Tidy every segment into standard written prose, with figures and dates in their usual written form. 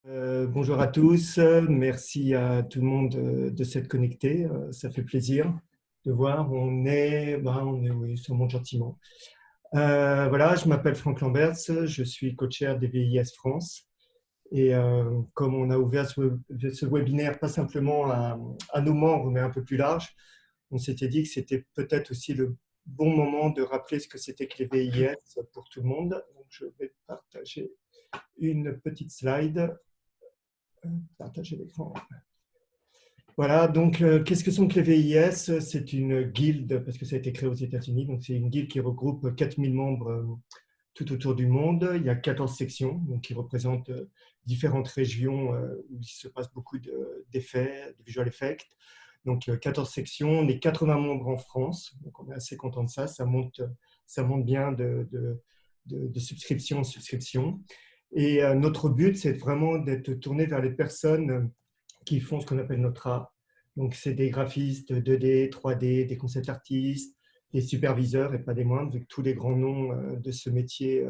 Bonjour à tous, merci à tout le monde de s'être connecté, ça fait plaisir de voir, oui, ça monte gentiment. Voilà, je m'appelle Franck Lamberts, je suis co-chair des VIS France et comme on a ouvert ce webinaire pas simplement à nos membres mais un peu plus large, on s'était dit que c'était peut-être aussi le bon moment de rappeler ce que c'était que les VIS pour tout le monde. Donc, je vais partager une petite slide. Partager l'écran. Voilà, donc qu'est-ce que sont que les VIS? C'est une guilde, parce que ça a été créé aux États-Unis, donc c'est une guilde qui regroupe 4000 membres tout autour du monde. Il y a 14 sections, donc qui représentent différentes régions où il se passe beaucoup d'effets, de visual effects. Donc 14 sections, on est 80 membres en France, donc on est assez content de ça, ça monte bien de subscription en subscription. Et notre but, c'est vraiment d'être tourné vers les personnes qui font ce qu'on appelle notre art. Donc, c'est des graphistes 2D, 3D, des concept artistes, des superviseurs et pas des moindres, vu que tous les grands noms de ce métier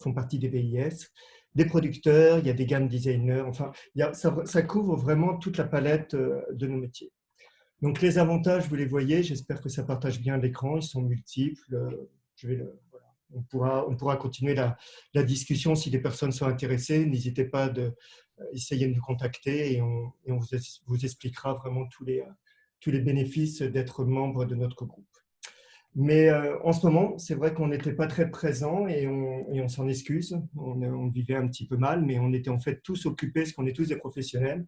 font partie des VIS. Des producteurs, il y a des game designers, enfin, ça couvre vraiment toute la palette de nos métiers. Donc, les avantages, vous les voyez, j'espère que ça partage bien l'écran, ils sont multiples. Voilà. On pourra continuer la discussion si des personnes sont intéressées. N'hésitez pas à essayer de nous contacter et on vous expliquera vraiment tous les bénéfices d'être membre de notre groupe. Mais en ce moment, c'est vrai qu'on n'était pas très présents et on s'en excuse. On vivait un petit peu mal, mais on était en fait tous occupés, parce qu'on est tous des professionnels.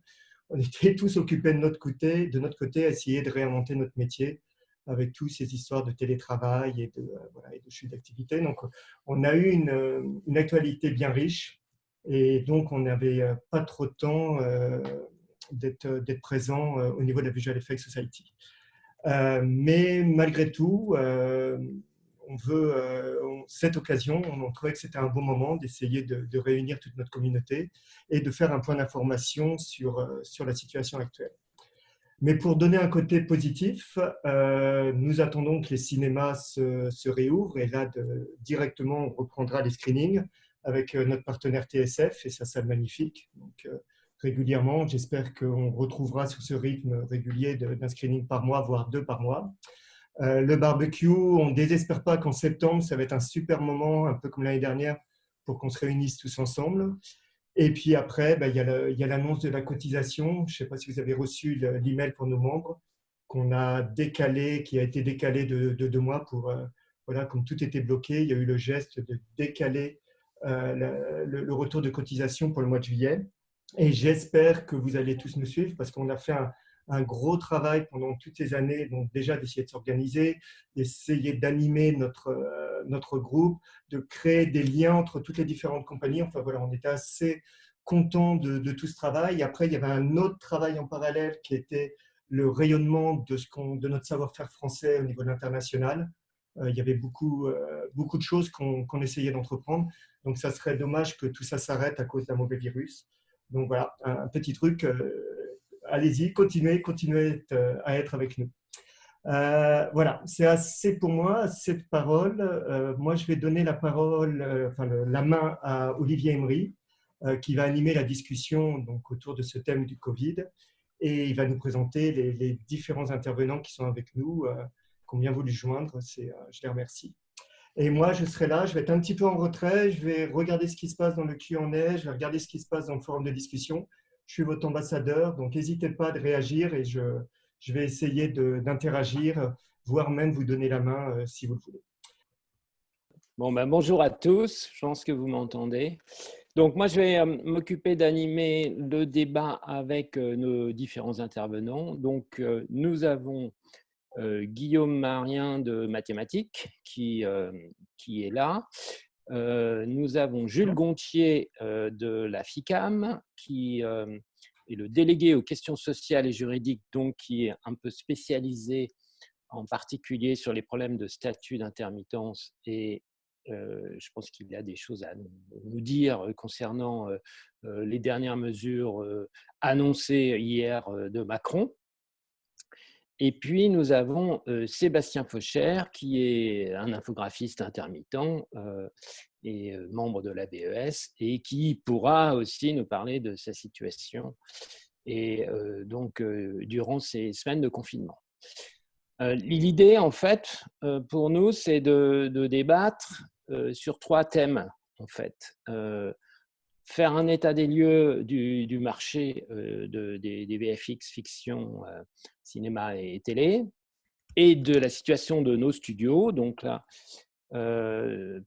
On était tous occupés de notre côté, à essayer de réinventer notre métier avec toutes ces histoires de télétravail et de chute d'activité. Donc, on a eu une actualité bien riche et donc on n'avait pas trop de temps d'être présent au niveau de la Visual Effects Society. Mais malgré tout, cette occasion, on trouvait que c'était un bon moment d'essayer de réunir toute notre communauté et de faire un point d'information sur la situation actuelle. Mais pour donner un côté positif, nous attendons que les cinémas se réouvrent et là, directement, on reprendra les screenings avec notre partenaire TSF et ça, c'est magnifique. Donc, régulièrement, j'espère qu'on retrouvera sur ce rythme régulier d'un screening par mois, voire 2 par mois. Le barbecue, on ne désespère pas qu'en septembre, ça va être un super moment, un peu comme l'année dernière, pour qu'on se réunisse tous ensemble. Et puis après, il y a l'annonce de la cotisation. Je ne sais pas si vous avez reçu l'email pour nos membres qu'on a décalé, qui a été décalé de 2 mois pour, voilà, comme tout était bloqué, il y a eu le geste de décaler le retour de cotisation pour le mois de juillet. Et j'espère que vous allez tous nous suivre parce qu'on a fait un gros travail pendant toutes ces années, donc déjà d'essayer de s'organiser, d'essayer d'animer notre groupe, de créer des liens entre toutes les différentes compagnies. Enfin voilà, on était assez content de tout ce travail. Après, il y avait un autre travail en parallèle qui était le rayonnement de notre savoir-faire français au niveau de l'international. Il y avait beaucoup de choses qu'on essayait d'entreprendre. Donc, ça serait dommage que tout ça s'arrête à cause d'un mauvais virus. Donc voilà, un petit truc. Allez-y, continuez à être avec nous. Voilà, c'est assez pour moi, cette parole. Moi, je vais donner la parole, la main à Olivier Emery, qui va animer la discussion donc, autour de ce thème du Covid. Et il va nous présenter les différents intervenants qui sont avec nous, qui ont bien voulu joindre. Je les remercie. Et moi, je serai là, je vais être un petit peu en retrait, je vais regarder ce qui se passe dans le Q&A, je vais regarder ce qui se passe dans le forum de discussion. Je suis votre ambassadeur, donc n'hésitez pas à réagir et je vais essayer d'interagir, voire même vous donner la main si vous le voulez. Bon, bonjour à tous, je pense que vous m'entendez. Donc, moi, je vais m'occuper d'animer le débat avec nos différents intervenants. Donc, nous avons Guillaume Marien de mathématiques qui est là. Nous avons Jules Gontier de la FICAM qui est le délégué aux questions sociales et juridiques, donc qui est un peu spécialisé en particulier sur les problèmes de statut d'intermittence et je pense qu'il y a des choses à nous dire concernant les dernières mesures annoncées hier de Macron. Et puis, nous avons Sébastien Fauchère, qui est un infographiste intermittent et membre de la BES, et qui pourra aussi nous parler de sa situation et donc durant ces semaines de confinement. L'idée, en fait, pour nous, c'est de débattre sur 3 thèmes, en fait. Faire un état des lieux du marché des VFX, fiction, cinéma et télé, et de la situation de nos studios. Donc là,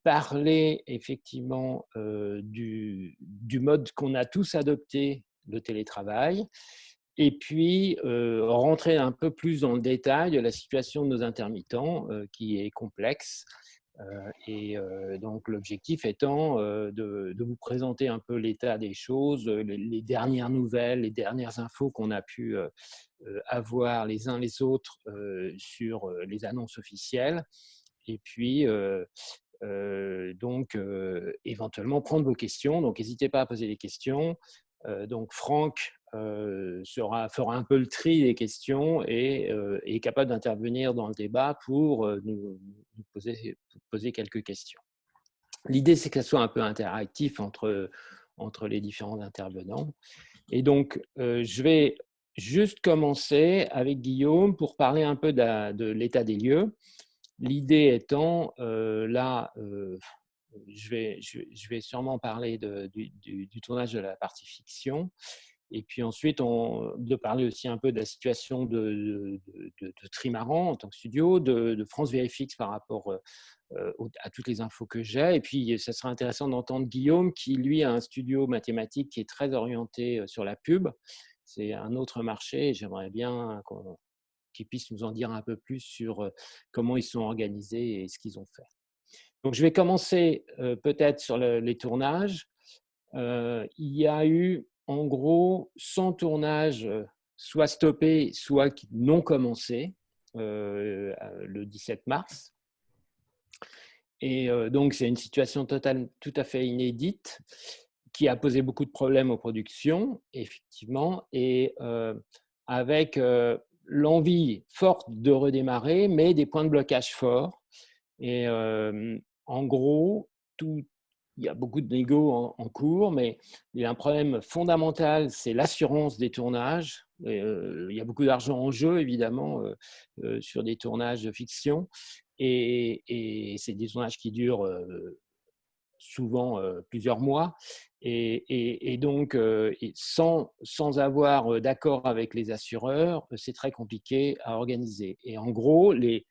parler effectivement du mode qu'on a tous adopté, le télétravail, et puis rentrer un peu plus dans le détail de la situation de nos intermittents qui est complexe. Et donc l'objectif étant de vous présenter un peu l'état des choses, les dernières nouvelles, les dernières infos qu'on a pu avoir les uns les autres sur les annonces officielles, et puis donc éventuellement prendre vos questions. Donc n'hésitez pas à poser des questions. Donc Franck fera un peu le tri des questions et est capable d'intervenir dans le débat pour nous poser quelques questions. L'idée, c'est que ça soit un peu interactif entre les différents intervenants. Et donc, je vais juste commencer avec Guillaume pour parler un peu de l'état des lieux. L'idée étant, là, je vais sûrement parler du tournage de la partie fiction, et puis ensuite de parler aussi un peu de la situation de Trimaran en tant que studio, de France VFX par rapport à toutes les infos que j'ai. Et puis, ça sera intéressant d'entendre Guillaume qui, lui, a un studio mathématique qui est très orienté sur la pub. C'est un autre marché et j'aimerais bien qu'ils puissent nous en dire un peu plus sur comment ils sont organisés et ce qu'ils ont fait. Donc, je vais commencer peut-être sur les tournages. Il y a eu en gros 100 tournages soit stoppés, soit non commencés le 17 mars. Et donc, c'est une situation tout à fait inédite qui a posé beaucoup de problèmes aux productions, effectivement, et avec l'envie forte de redémarrer, mais des points de blocage forts. Et en gros, il y a beaucoup de négo en cours, mais il y a un problème fondamental, c'est l'assurance des tournages. Il y a beaucoup d'argent en jeu, évidemment, sur des tournages de fiction. Et c'est des tournages qui durent souvent plusieurs mois. Et donc, sans avoir d'accord avec les assureurs, c'est très compliqué à organiser. Et en gros, les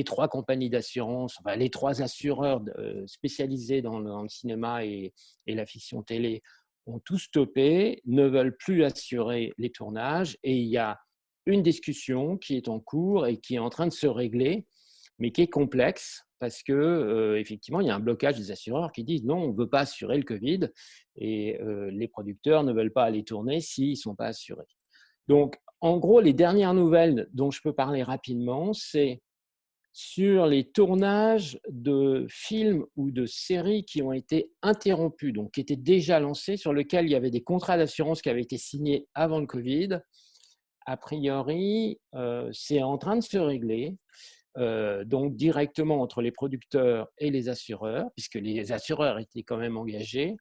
3 compagnies d'assurance, enfin, les 3 assureurs spécialisés dans le cinéma et la fiction télé ont tout stoppé, ne veulent plus assurer les tournages, et il y a une discussion qui est en cours et qui est en train de se régler, mais qui est complexe parce que effectivement, il y a un blocage des assureurs qui disent non, on ne veut pas assurer le Covid, et les producteurs ne veulent pas aller tourner s'ils ne sont pas assurés. Donc, en gros, les dernières nouvelles dont je peux parler rapidement, c'est sur les tournages de films ou de séries qui ont été interrompus, donc qui étaient déjà lancés, sur lesquels il y avait des contrats d'assurance qui avaient été signés avant le Covid. A priori, c'est en train de se régler, donc directement entre les producteurs et les assureurs, puisque les assureurs étaient quand même engagés,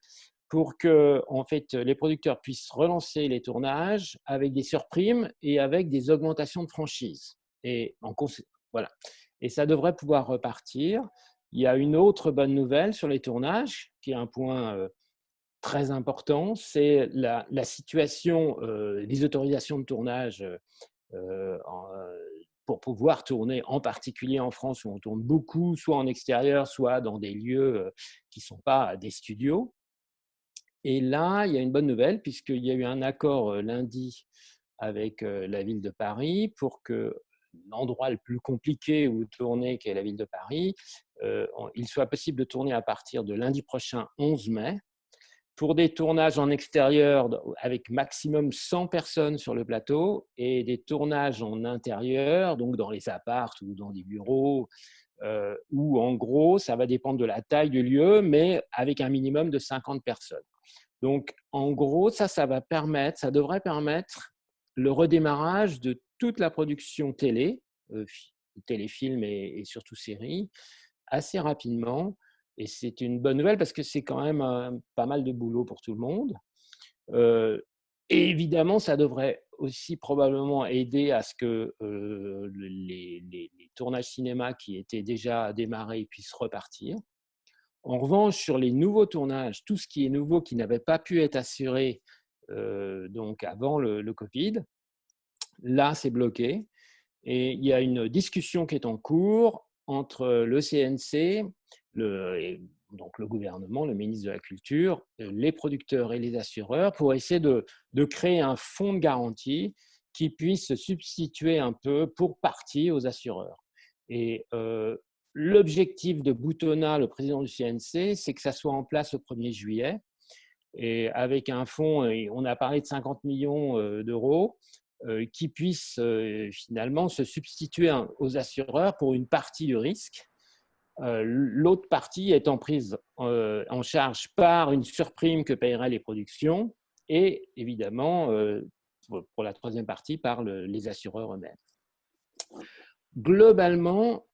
pour que en fait, les producteurs puissent relancer les tournages avec des surprimes et avec des augmentations de franchise. Et voilà. Et ça devrait pouvoir repartir. Il y a une autre bonne nouvelle sur les tournages, qui est un point très important, c'est la situation des autorisations de tournage pour pouvoir tourner, en particulier en France où on tourne beaucoup, soit en extérieur, soit dans des lieux qui ne sont pas des studios. Et là, il y a une bonne nouvelle, puisqu'il y a eu un accord lundi avec la ville de Paris pour que l'endroit le plus compliqué où tourner, qui est la ville de Paris, il soit possible de tourner à partir de lundi prochain, 11 mai, pour des tournages en extérieur avec maximum 100 personnes sur le plateau, et des tournages en intérieur, donc dans les apparts ou dans des bureaux, où en gros, ça va dépendre de la taille du lieu, mais avec un minimum de 50 personnes. Donc, en gros, ça devrait permettre le redémarrage de toute la production télé, téléfilm et surtout séries, assez rapidement. Et c'est une bonne nouvelle parce que c'est quand même pas mal de boulot pour tout le monde. Euh, et évidemment, ça devrait aussi probablement aider à ce que les tournages cinéma qui étaient déjà démarrés puissent repartir. En revanche, sur les nouveaux tournages, tout ce qui est nouveau qui n'avait pas pu être assuré donc avant le Covid, là, c'est bloqué. Et il y a une discussion qui est en cours entre le CNC, donc le gouvernement, le ministre de la Culture, les producteurs et les assureurs pour essayer de créer un fonds de garantie qui puisse se substituer un peu pour partie aux assureurs. Et l'objectif de Boutonnat, le président du CNC, c'est que ça soit en place au 1er juillet. Et avec un fonds, on a parlé de 50 millions d'euros, qui puissent finalement se substituer aux assureurs pour une partie du risque. L'autre partie étant prise en charge par une surprime que paieraient les productions et évidemment, pour la troisième partie, par les assureurs eux-mêmes. Globalement,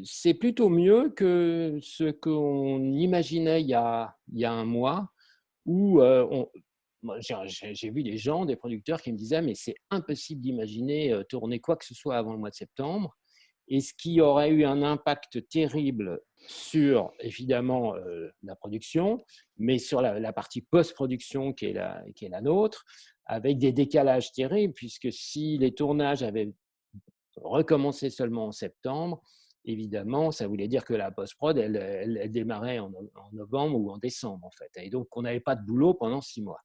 c'est plutôt mieux que ce qu'on imaginait il y a un mois, où j'ai vu des gens, des producteurs qui me disaient mais c'est impossible d'imaginer tourner quoi que ce soit avant le mois de septembre. Et ce qui aurait eu un impact terrible sur, évidemment, la production, mais sur la partie post-production qui est la nôtre, avec des décalages terribles, puisque si les tournages avaient recommencé seulement en septembre, évidemment, ça voulait dire que la post-prod, elle démarrait en novembre ou en décembre, en fait. Et donc, on n'avait pas de boulot pendant 6 mois.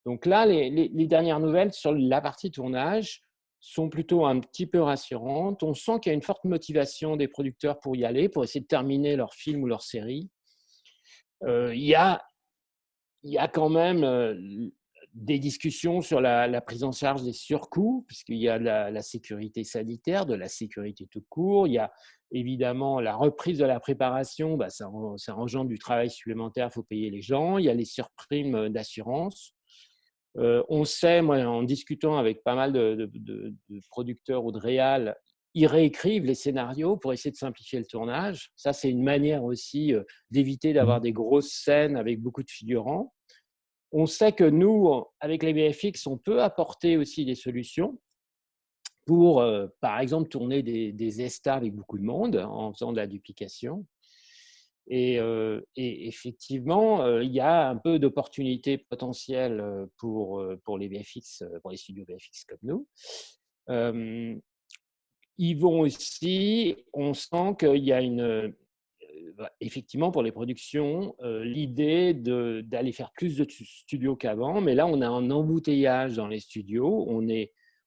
Donc là, les dernières nouvelles sur la partie tournage sont plutôt un petit peu rassurantes. On sent qu'il y a une forte motivation des producteurs pour y aller, pour essayer de terminer leur film ou leur série. Il y a quand même des discussions sur la prise en charge des surcoûts, puisqu'il y a la sécurité sanitaire, de la sécurité tout court. Il y a évidemment la reprise de la préparation, ça engendre du travail supplémentaire, il faut payer les gens. Il y a les surprimes d'assurance. On sait, moi, en discutant avec pas mal de producteurs ou de réals, ils réécrivent les scénarios pour essayer de simplifier le tournage. Ça, c'est une manière aussi d'éviter d'avoir des grosses scènes avec beaucoup de figurants. On sait que nous, avec les VFX, on peut apporter aussi des solutions pour, par exemple, tourner des ESTA avec beaucoup de monde en faisant de la duplication. Et effectivement, il y a un peu d'opportunités potentielles pour les VFX, pour les studios VFX comme nous. Ils vont aussi, on sent qu'il y a effectivement, pour les productions, l'idée d'aller faire plus de studios qu'avant, mais là, on a un embouteillage dans les studios.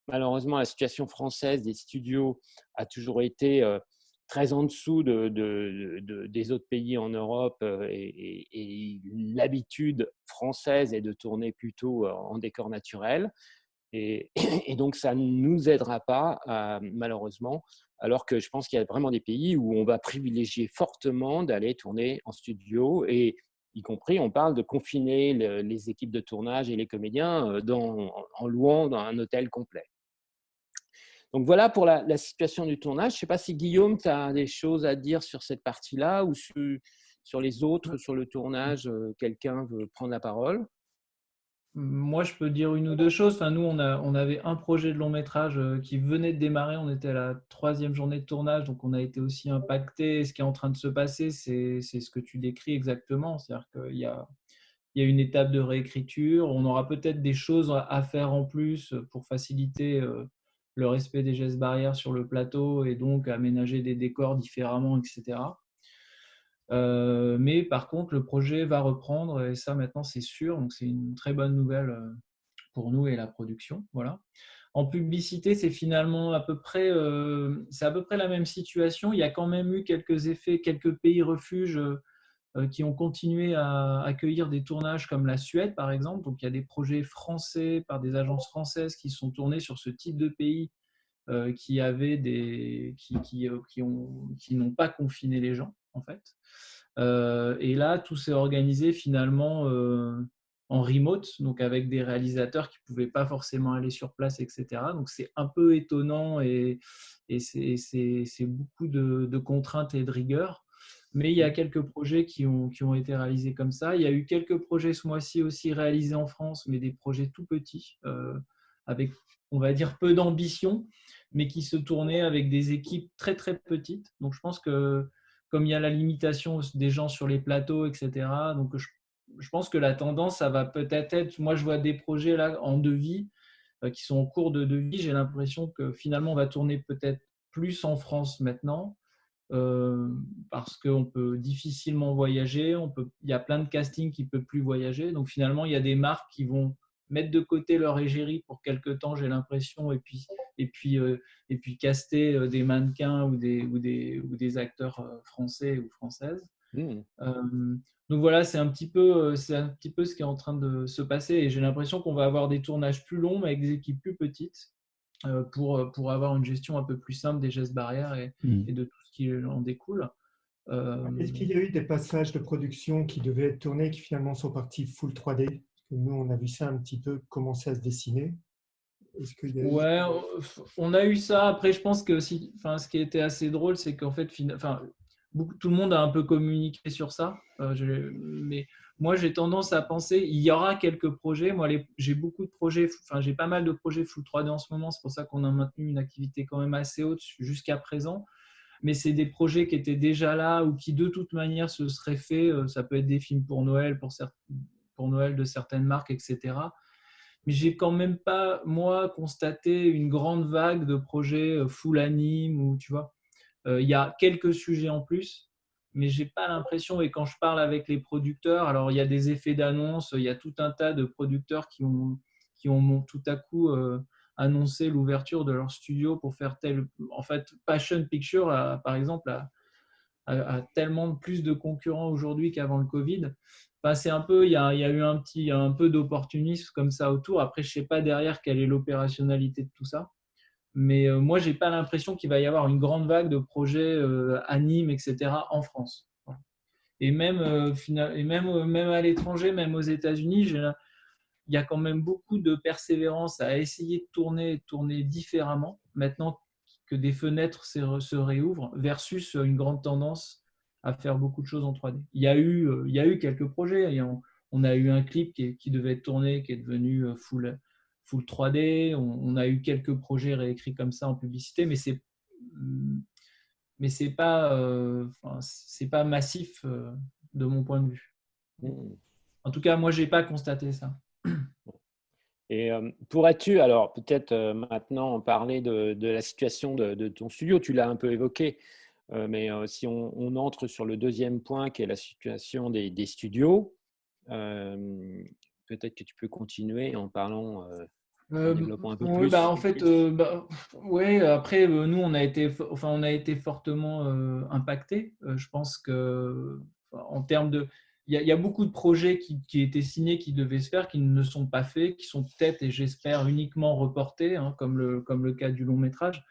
Malheureusement, la situation française des studios a toujours été très en dessous des autres pays en Europe, et l'habitude française est de tourner plutôt en décor naturel. Et donc, ça ne nous aidera pas, malheureusement, alors que je pense qu'il y a vraiment des pays où on va privilégier fortement d'aller tourner en studio, et y compris, on parle de confiner les équipes de tournage et les comédiens en louant dans un hôtel complet. Donc voilà pour la situation du tournage. Je ne sais pas si Guillaume, tu as des choses à dire sur cette partie-là ou sur les autres, sur le tournage, quelqu'un veut prendre la parole? Moi, je peux dire une ou deux choses. Enfin, nous, on avait un projet de long métrage qui venait de démarrer. On était à la 3e journée de tournage, donc on a été aussi impacté. Ce qui est en train de se passer, c'est ce que tu décris exactement. C'est-à-dire qu'il y a une étape de réécriture. On aura peut-être des choses à faire en plus pour faciliter le respect des gestes barrières sur le plateau et donc aménager des décors différemment, etc. Mais par contre, le projet va reprendre et ça maintenant c'est sûr, donc c'est une très bonne nouvelle pour nous et la production. Voilà. En publicité, c'est finalement à peu près la même situation. Il y a quand même eu quelques effets, quelques pays refuges qui ont continué à accueillir des tournages comme la Suède par exemple. Donc il y a des projets français par des agences françaises qui sont tournés sur ce type de pays qui n'ont pas confiné les gens en fait. Et là, tout s'est organisé finalement en remote, donc avec des réalisateurs qui ne pouvaient pas forcément aller sur place, etc. Donc c'est un peu étonnant et c'est beaucoup de contraintes et de rigueur. Mais il y a quelques projets qui ont été réalisés comme ça. Il y a eu quelques projets ce mois-ci aussi réalisés en France, mais des projets tout petits, avec, on va dire, peu d'ambition, mais qui se tournaient avec des équipes très, très petites. Donc, je pense que comme il y a la limitation des gens sur les plateaux, etc., donc je pense que la tendance, ça va peut-être être, moi, je vois des projets là en devis qui sont en cours de devis. J'ai l'impression que finalement, on va tourner peut-être plus en France maintenant parce qu'on peut difficilement voyager. Il y a plein de castings qui ne peuvent plus voyager. Donc finalement, il y a des marques qui vont mettre de côté leur égérie pour quelques temps, j'ai l'impression, et puis caster des mannequins ou des acteurs français ou françaises. Mmh. Donc voilà, c'est un petit peu ce qui est en train de se passer et j'ai l'impression qu'on va avoir des tournages plus longs mais avec des équipes plus petites pour avoir une gestion un peu plus simple des gestes barrières et de tout ce qui en découle. Est-ce qu'il y a eu des passages de production qui devaient être tournés qui finalement sont partis full 3D? Parce que nous, on a vu ça un petit peu commencer à se dessiner. Est-ce qu'il y a eu... Ouais, on a eu ça. Après, je pense que aussi, ce qui était assez drôle, c'est qu'en fait, tout le monde a un peu communiqué sur ça. Mais moi, j'ai tendance à penser, il y aura quelques projets. Moi, j'ai beaucoup de projets, j'ai pas mal de projets full 3D en ce moment. C'est pour ça qu'on a maintenu une activité quand même assez haute jusqu'à présent. Mais c'est des projets qui étaient déjà là ou qui, de toute manière, se seraient faits. Ça peut être des films pour Noël, pour Noël de certaines marques, etc. Mais j'ai quand même pas, moi, constaté une grande vague de projets full anime ou tu vois. Il y a quelques sujets en plus, mais j'ai pas l'impression, et quand je parle avec les producteurs, alors il y a des effets d'annonce, il y a tout un tas de producteurs qui ont tout à coup annoncé l'ouverture de leur studio pour faire tel. En fait, Passion Picture, par exemple, a tellement plus de concurrents aujourd'hui qu'avant le Covid. C'est un peu, il y a eu un peu d'opportunisme comme ça autour. Après, je ne sais pas derrière quelle est l'opérationnalité de tout ça. Mais moi, je n'ai pas l'impression qu'il va y avoir une grande vague de projets animes, etc. en France. Et même, même à l'étranger, même aux États-Unis, il y a quand même beaucoup de persévérance à essayer de tourner différemment maintenant que des fenêtres se réouvrent versus une grande tendance à faire beaucoup de choses en 3D. Il y a eu quelques projets. On a eu un clip qui devait être tourné, qui est devenu full 3D. On a eu quelques projets réécrits comme ça en publicité, mais c'est pas massif de mon point de vue. Mmh. En tout cas, moi, j'ai pas constaté ça. Et pourrais-tu, alors peut-être maintenant, parler de la situation de ton studio? Tu l'as un peu évoqué, mais si on entre sur le deuxième point qui est la situation des studios, peut-être que tu peux continuer en parlant, en développant un peu Oui, plus. en fait, ouais, après, nous, on a été fortement impactés. Je pense que, en termes de. Il y a beaucoup de projets qui étaient signés, qui devaient se faire, qui ne sont pas faits, qui sont peut-être, et j'espère, uniquement reportés, hein, comme le cas du long métrage.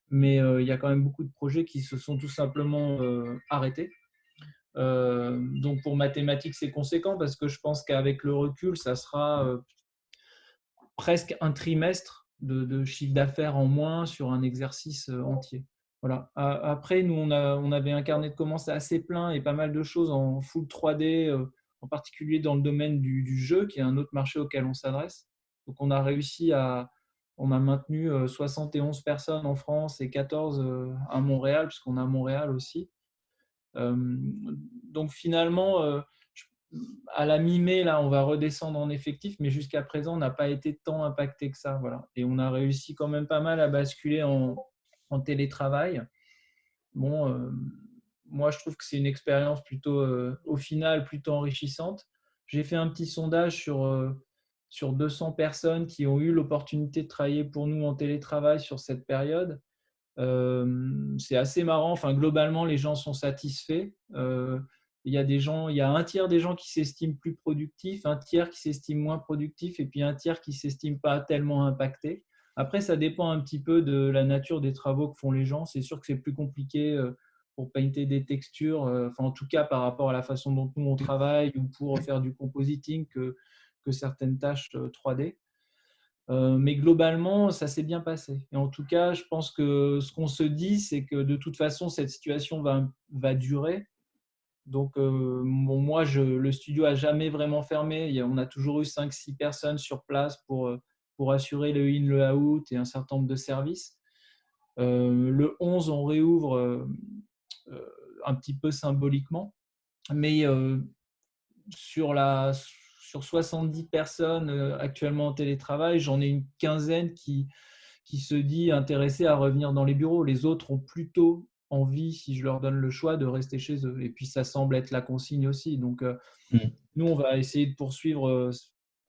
Mais il y a quand même beaucoup de projets qui se sont tout simplement arrêtés. Donc, pour mathématiques, c'est conséquent parce que je pense qu'avec le recul, ça sera presque un trimestre de chiffre d'affaires en moins sur un exercice entier. Voilà. Après, nous, on avait un carnet de commandes assez plein et pas mal de choses en full 3D, en particulier dans le domaine du jeu, qui est un autre marché auquel on s'adresse. Donc, on a maintenu 71 personnes en France et 14 à Montréal, puisqu'on a Montréal aussi. Donc, finalement, à la mi-mai, là, on va redescendre en effectif, mais jusqu'à présent, on n'a pas été tant impacté que ça. Voilà. Et on a réussi quand même pas mal à basculer en télétravail. Bon, moi, je trouve que c'est une expérience plutôt, au final, plutôt enrichissante. J'ai fait un petit sondage sur 200 personnes qui ont eu l'opportunité de travailler pour nous en télétravail sur cette période. C'est assez marrant. Enfin, globalement, les gens sont satisfaits. Il y a un tiers des gens qui s'estiment plus productifs, un tiers qui s'estiment moins productifs, et puis un tiers qui s'estiment pas tellement impactés. Après, ça dépend un petit peu de la nature des travaux que font les gens. C'est sûr que c'est plus compliqué pour painter des textures, en tout cas par rapport à la façon dont nous on travaille ou pour faire du compositing que certaines tâches 3D. Mais globalement, ça s'est bien passé. Et en tout cas, je pense que ce qu'on se dit, c'est que de toute façon, cette situation va durer. Donc, moi, le studio n'a jamais vraiment fermé. On a toujours eu 5-6 personnes sur place pour assurer le in, le out et un certain nombre de services. Le 11, on réouvre un petit peu symboliquement, mais sur 70 personnes actuellement en télétravail, j'en ai une quinzaine qui se dit intéressée à revenir dans les bureaux. Les autres ont plutôt envie, si je leur donne le choix, de rester chez eux. Et puis, ça semble être la consigne aussi. Donc, nous, on va essayer de poursuivre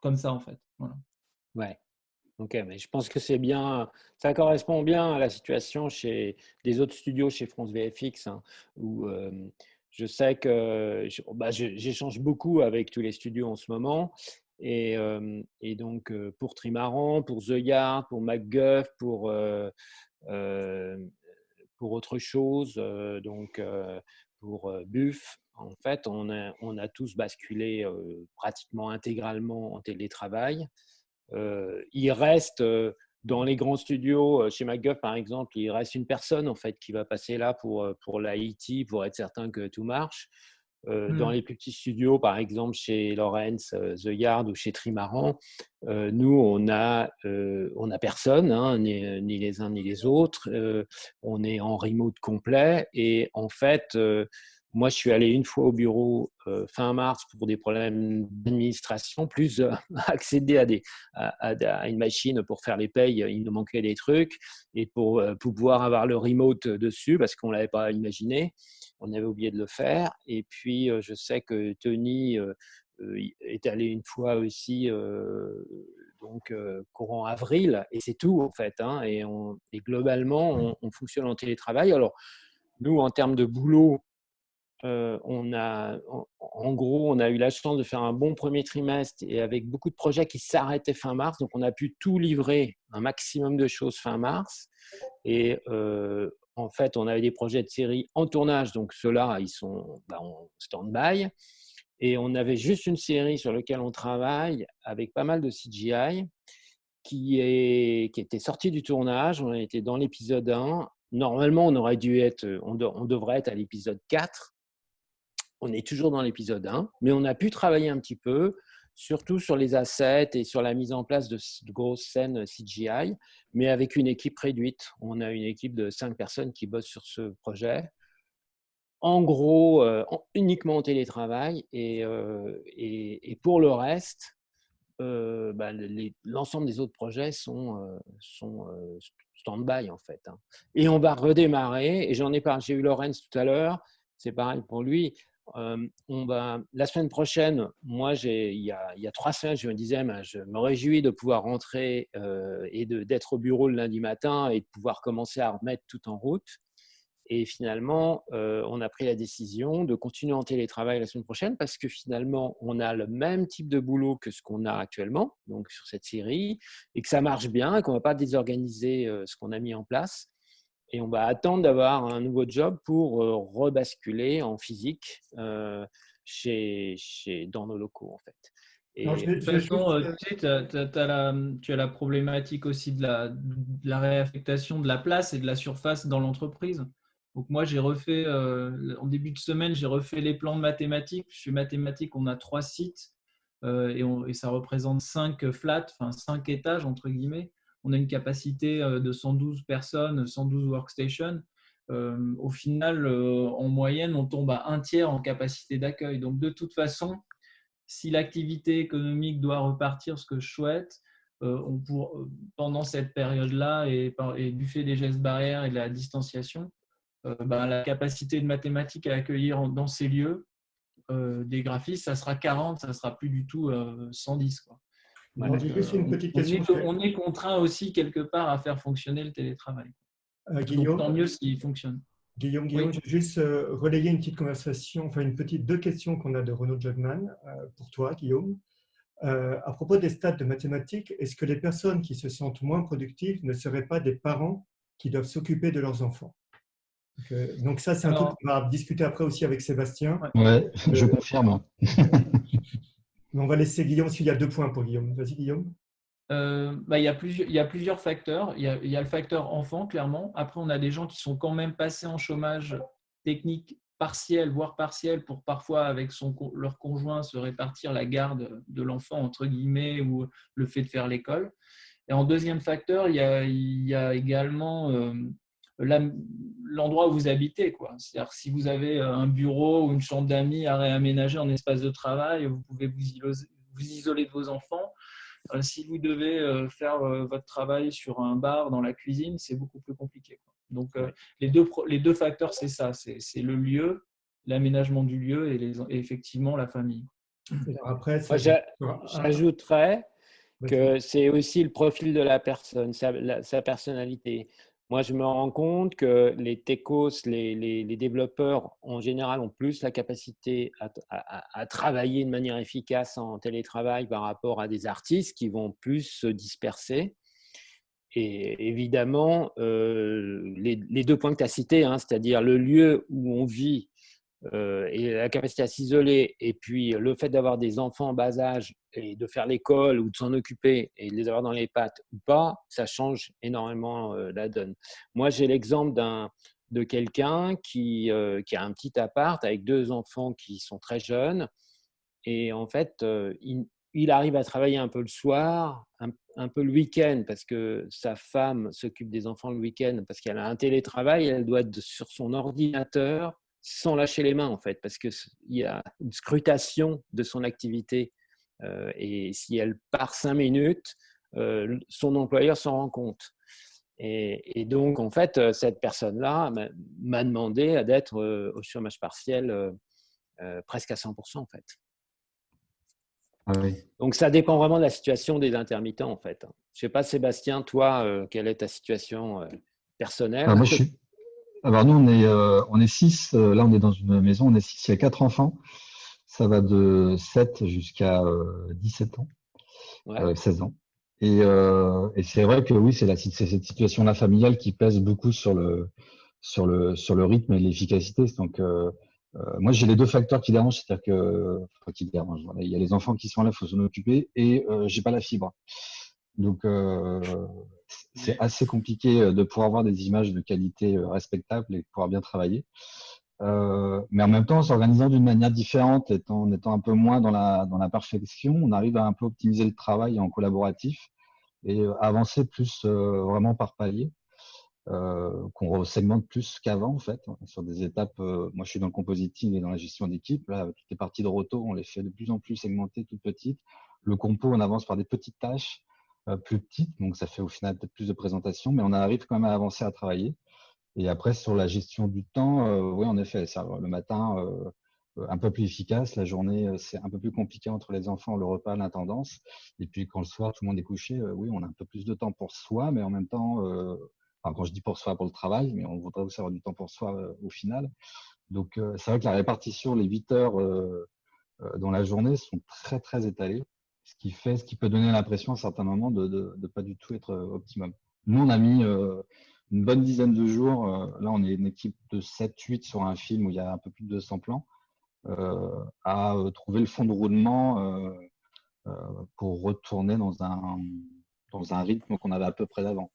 comme ça, en fait. Voilà. Ouais. Ok, mais je pense que c'est bien, ça correspond bien à la situation chez des autres studios chez France VFX, hein, où je sais que j'échange beaucoup avec tous les studios en ce moment. Et donc, pour Trimaran, pour The Yard, pour MacGuff, euh, pour autre chose, pour Buff, en fait, on a tous basculé pratiquement intégralement en télétravail. Il reste dans les grands studios, chez MacGuff par exemple, il reste une personne en fait qui va passer là pour l'IT, pour être certain que tout marche. Dans les plus petits studios, par exemple chez Lawrence, The Yard ou chez Trimaran, nous on a personne, hein, ni les uns ni les autres. On est en remote complet et en fait, moi, je suis allé une fois au bureau fin mars pour des problèmes d'administration, plus accéder à une machine pour faire les payes. Il nous manquait des trucs et pour pouvoir avoir le remote dessus parce qu'on ne l'avait pas imaginé. On avait oublié de le faire. Et puis, je sais que Tony est allé une fois aussi, courant avril, et c'est tout en fait. Hein, et globalement, on fonctionne en télétravail. Alors, nous, en termes de boulot, en gros, on a eu la chance de faire un bon premier trimestre et avec beaucoup de projets qui s'arrêtaient fin mars. Donc, on a pu tout livrer, un maximum de choses fin mars. Et en fait, on avait des projets de série en tournage. Donc, ceux-là, ils sont en stand-by. Et on avait juste une série sur laquelle on travaille avec pas mal de CGI qui était sortie du tournage. On était dans l'épisode 1. Normalement, on devrait être à l'épisode 4. On est toujours dans l'épisode 1, mais on a pu travailler un petit peu, surtout sur les assets et sur la mise en place de grosses scènes CGI, mais avec une équipe réduite. On a une équipe de 5 personnes qui bossent sur ce projet. En gros, uniquement en télétravail. Et pour le reste, l'ensemble des autres projets sont stand-by en fait. Hein. Et on va redémarrer. Et j'en ai parlé, j'ai eu Laurence tout à l'heure. C'est pareil pour lui. La semaine prochaine, moi, il y a 3 semaines, je me disais, je me réjouis de pouvoir rentrer et d'être au bureau le lundi matin et de pouvoir commencer à remettre tout en route. Et finalement, on a pris la décision de continuer en télétravail la semaine prochaine parce que finalement, on a le même type de boulot que ce qu'on a actuellement, donc sur cette série, et que ça marche bien et qu'on ne va pas désorganiser ce qu'on a mis en place. Et on va attendre d'avoir un nouveau job pour rebasculer en physique dans nos locaux, en fait. Et de toute façon, tu as la problématique aussi de la réaffectation de la place et de la surface dans l'entreprise. Donc moi, j'ai refait, en début de semaine, j'ai refait les plans de mathématiques. Chez mathématiques, on a 3 sites et ça représente 5 flats, enfin 5 étages, entre guillemets. On a une capacité de 112 personnes, 112 workstations. Au final, en moyenne, on tombe à 1/3 en capacité d'accueil. Donc, de toute façon, si l'activité économique doit repartir, ce que je souhaite, pendant cette période-là et du fait des gestes barrières et de la distanciation, la capacité de mathématiques à accueillir dans ces lieux des graphistes, ça sera 40, ça ne sera plus du tout 110. Quoi. Donc, on est contraint aussi quelque part à faire fonctionner le télétravail. Guillaume, donc, tant mieux s'il fonctionne. Guillaume, oui. Je vais juste relayer une petite conversation, enfin deux questions qu'on a de Renaud Jogman pour toi, Guillaume. À propos des stats de mathématiques, est-ce que les personnes qui se sentent moins productives ne seraient pas des parents qui doivent s'occuper de leurs enfants? Donc ça, c'est un truc qu'on va discuter après aussi avec Sébastien. Oui, je confirme. On va laisser Guillaume, s'il y a 2 points pour Guillaume. Vas-y, Guillaume. Il y a plusieurs facteurs. Il y a le facteur enfant, clairement. Après, on a des gens qui sont quand même passés en chômage technique partielle, voire partielle, pour parfois, avec leur conjoint, se répartir la garde de l'enfant, entre guillemets, ou le fait de faire l'école. Et en deuxième facteur, il y a également l'endroit où vous habitez, quoi. C'est-à-dire si vous avez un bureau ou une chambre d'amis à réaménager en espace de travail, vous pouvez vous isoler de vos enfants. Si vous devez faire votre travail sur un bar dans la cuisine, c'est beaucoup plus compliqué, quoi. Donc, les deux facteurs, c'est ça. C'est le lieu, l'aménagement du lieu et effectivement la famille. Alors après, Moi, j'ajouterais que c'est aussi le profil de la personne, sa personnalité. Moi, je me rends compte que les techos, les développeurs, en général, ont plus la capacité à travailler de manière efficace en télétravail par rapport à des artistes qui vont plus se disperser. Et évidemment, les deux points que tu as cités, hein, c'est-à-dire le lieu où on vit et la capacité à s'isoler, et puis le fait d'avoir des enfants en bas âge et de faire l'école ou de s'en occuper et de les avoir dans les pattes ou pas, ça change énormément la donne. Moi, j'ai l'exemple de quelqu'un qui a un petit appart avec 2 enfants qui sont très jeunes, et en fait, il arrive à travailler un peu le soir, un peu le week-end, parce que sa femme s'occupe des enfants le week-end, parce qu'elle a un télétravail, elle doit être sur son ordinateur sans lâcher les mains, en fait, parce qu'il y a une scrutation de son activité. Et si elle part 5 minutes, son employeur s'en rend compte. Et donc, en fait, cette personne-là m'a demandé d'être au chômage partiel presque à 100%, en fait. Ah oui. Donc, ça dépend vraiment de la situation des intermittents, en fait. Je ne sais pas, Sébastien, toi, quelle est ta situation personnelle? Moi, Alors, nous, on est 6. Là, on est dans une maison, on est 6. Il y a 4 enfants. Ça va de 7 jusqu'à 17 ans, Ouais. 16 ans. Et c'est vrai que oui, c'est cette situation-là familiale qui pèse beaucoup sur le rythme et l'efficacité. Donc, moi, j'ai les deux facteurs qui dérangent, c'est-à-dire qui dérangent. Voilà. Il y a les enfants qui sont là, il faut s'en occuper, et j'ai pas la fibre. Donc, c'est assez compliqué de pouvoir avoir des images de qualité respectable et de pouvoir bien travailler. Mais en même temps, en s'organisant d'une manière différente, en étant un peu moins dans la perfection, on arrive à un peu optimiser le travail en collaboratif et avancer plus vraiment par palier, qu'on segmente plus qu'avant en fait, sur des étapes. Moi, je suis dans le compositing et dans la gestion d'équipe. Là, toutes les parties de roto, on les fait de plus en plus segmentées, toutes petites. Le compo, on avance par des petites tâches plus petites, donc ça fait au final peut-être plus de présentation, mais on arrive quand même à avancer, à travailler. Et après, sur la gestion du temps, oui, en effet, ça, le matin, un peu plus efficace. La journée, c'est un peu plus compliqué entre les enfants, le repas, l'intendance. Et puis, quand le soir, tout le monde est couché, oui, on a un peu plus de temps pour soi, mais en même temps, enfin, quand je dis pour soi, pour le travail, mais on voudrait aussi avoir du temps pour soi au final. Donc, c'est vrai que la répartition, les 8 heures dans la journée sont très, très étalées, ce qui peut donner l'impression à certains moments de pas du tout être optimum. Nous, on a mis une bonne dizaine de jours. Là, on est une équipe de 7-8 sur un film où il y a un peu plus de 200 plans, à trouver le fond de roulement pour retourner dans un rythme qu'on avait à peu près d'avant.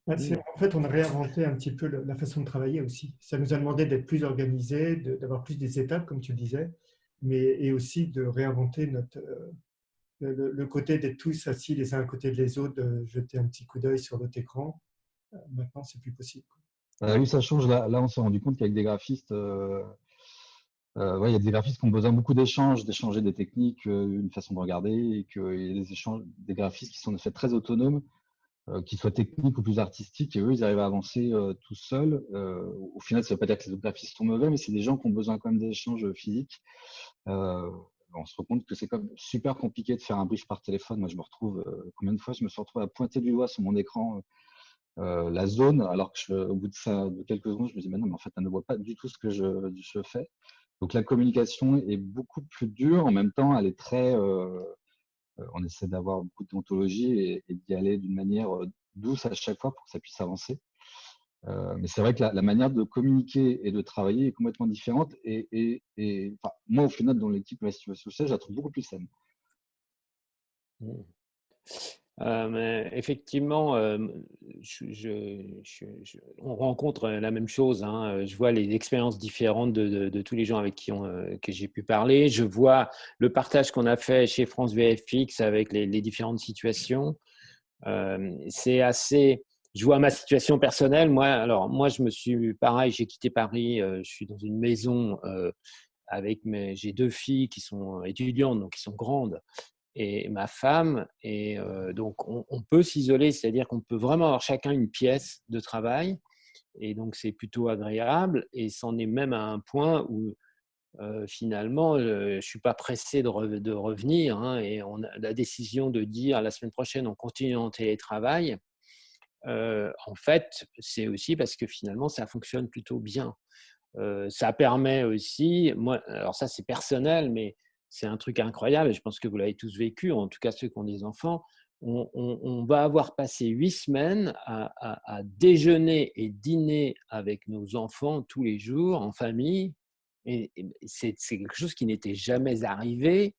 En fait, on a réinventé un petit peu la façon de travailler aussi. Ça nous a demandé d'être plus organisé, d'avoir plus des étapes, comme tu le disais, et aussi de réinventer le côté d'être tous assis les uns à côté de les autres, de jeter un petit coup d'œil sur notre écran. Maintenant, c'est plus possible. Oui, ça change. Là, on s'est rendu compte qu'avec des graphistes, ouais, il y a des graphistes qui ont besoin beaucoup d'échanges, d'échanger des techniques, une façon de regarder, et qu'il y a des graphistes qui sont de fait très autonomes, qu'ils soient techniques ou plus artistiques, et eux, ils arrivent à avancer tout seuls. Au final, ça ne veut pas dire que les autres graphistes sont mauvais, mais c'est des gens qui ont besoin quand même d'échanges physiques. On se rend compte que c'est comme super compliqué de faire un brief par téléphone. Moi, je me retrouve, combien de fois je me suis retrouvé à pointer du doigt sur mon écran la zone, alors que au bout de quelques secondes, je me dis, mais non, mais en fait, elle ne voit pas du tout ce que je fais. Donc, la communication est beaucoup plus dure. En même temps, elle est très, on essaie d'avoir beaucoup de déontologie et d'y aller d'une manière douce à chaque fois pour que ça puisse avancer. Mais c'est vrai que la manière de communiquer et de travailler est complètement différente. Enfin, moi, au final, dans l'équipe de la situation sociale, je la trouve beaucoup plus saine. Mais effectivement, on rencontre la même chose, hein. Je vois les expériences différentes de tous les gens avec que j'ai pu parler. Je vois le partage qu'on a fait chez France VFX avec les différentes situations. C'est assez. Je vois ma situation personnelle. Moi, pareil, j'ai quitté Paris. Je suis dans une maison j'ai 2 filles qui sont étudiantes, donc qui sont grandes, et ma femme. Et donc, on peut s'isoler, c'est-à-dire qu'on peut vraiment avoir chacun une pièce de travail. Et donc, c'est plutôt agréable. Et c'en est même à un point où, finalement, je ne suis pas pressé de revenir, hein, et on a la décision de dire la semaine prochaine, on continue en télétravail. En fait, c'est aussi parce que finalement, ça fonctionne plutôt bien. Ça permet aussi, moi, alors ça c'est personnel, mais c'est un truc incroyable et je pense que vous l'avez tous vécu, en tout cas ceux qui ont des enfants. On va avoir passé 8 semaines à déjeuner et dîner avec nos enfants tous les jours en famille. Et c'est quelque chose qui n'était jamais arrivé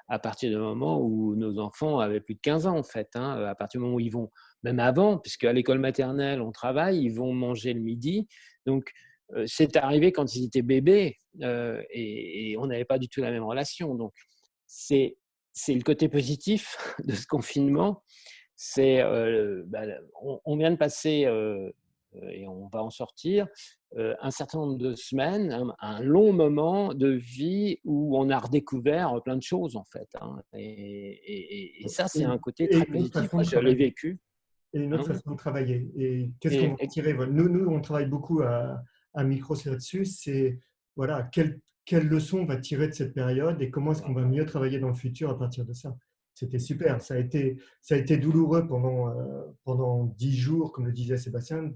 à partir du moment où nos enfants avaient plus de 15 ans, en fait, hein. À partir du moment où ils vont, même avant, puisque à l'école maternelle, on travaille, ils vont manger le midi. Donc, c'est arrivé quand ils étaient bébés, et on n'avait pas du tout la même relation. Donc, c'est le côté positif de ce confinement. On vient de passer, et on va en sortir, un certain nombre de semaines, un long moment de vie où on a redécouvert plein de choses, en fait, hein. Et ça, c'est un côté Et très une autre positif. façon Moi, de je l'ai travailler. vécu, Et une autre hein. façon de travailler. Et qu'est-ce qu'on Et, va en tirer? Voilà. Nous, on travaille beaucoup à Micros là-dessus. C'est voilà, quelle leçon on va tirer de cette période et comment est-ce qu'on va mieux travailler dans le futur à partir de ça. C'était super. Ça a été douloureux pendant 10 jours, comme le disait Sébastien,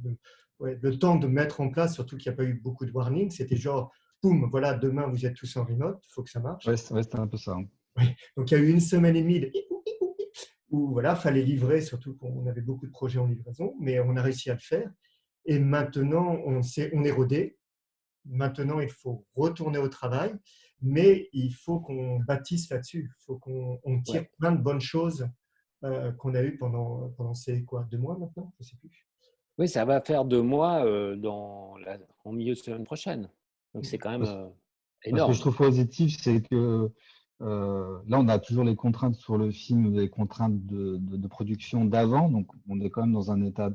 le temps de mettre en place, surtout qu'il n'y a pas eu beaucoup de warning. C'était genre, boum, voilà, demain vous êtes tous en remote, il faut que ça marche. Ouais, c'était un peu ça, hein. Donc, il y a eu une semaine et demie où voilà, fallait livrer, surtout qu'on avait beaucoup de projets en livraison, mais on a réussi à le faire. Et maintenant, on est rodé. Maintenant, il faut retourner au travail, mais il faut qu'on bâtisse là-dessus. Il faut qu'on tire ouais. plein de bonnes choses qu'on a eues pendant ces 2 mois maintenant, je ne sais plus. Oui, ça va faire 2 mois en milieu de semaine prochaine. Donc, c'est quand même Parce, parce que je énorme. trouve positif, c'est que là, on a toujours les contraintes sur le film, les contraintes de production d'avant. Donc, on est quand même dans un état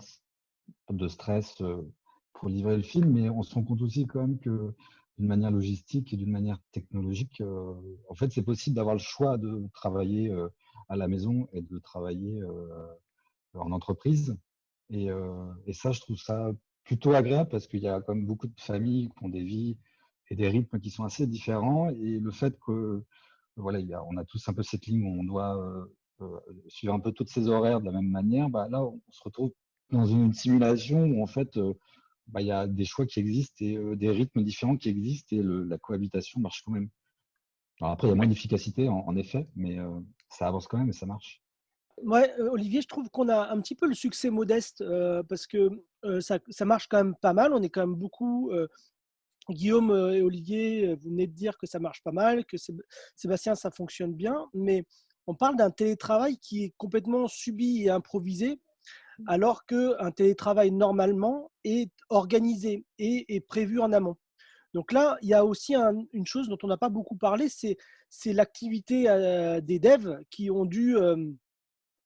de stress pour livrer le film, mais on se rend compte aussi quand même que d'une manière logistique et d'une manière technologique, en fait, c'est possible d'avoir le choix de travailler à la maison et de travailler en entreprise. Et ça, je trouve ça plutôt agréable parce qu'il y a quand même beaucoup de familles qui ont des vies et des rythmes qui sont assez différents. Et le fait que, voilà, on a tous un peu cette ligne où on doit suivre un peu toutes ces horaires de la même manière, bah, là, on se retrouve dans une simulation où en fait, bah, il y a des choix qui existent et des rythmes différents qui existent et la cohabitation marche quand même. Alors après, il y a moins d'efficacité en effet, mais ça avance quand même et ça marche. Ouais, Olivier, je trouve qu'on a un petit peu le succès modeste parce que ça marche quand même pas mal. On est quand même beaucoup. Guillaume et Olivier, vous venez de dire que ça marche pas mal, que Sébastien, ça fonctionne bien, mais on parle d'un télétravail qui est complètement subi et improvisé, alors qu'un télétravail normalement est organisé et est prévu en amont. Donc là, il y a aussi une chose dont on n'a pas beaucoup parlé, c'est l'activité des devs qui ont dû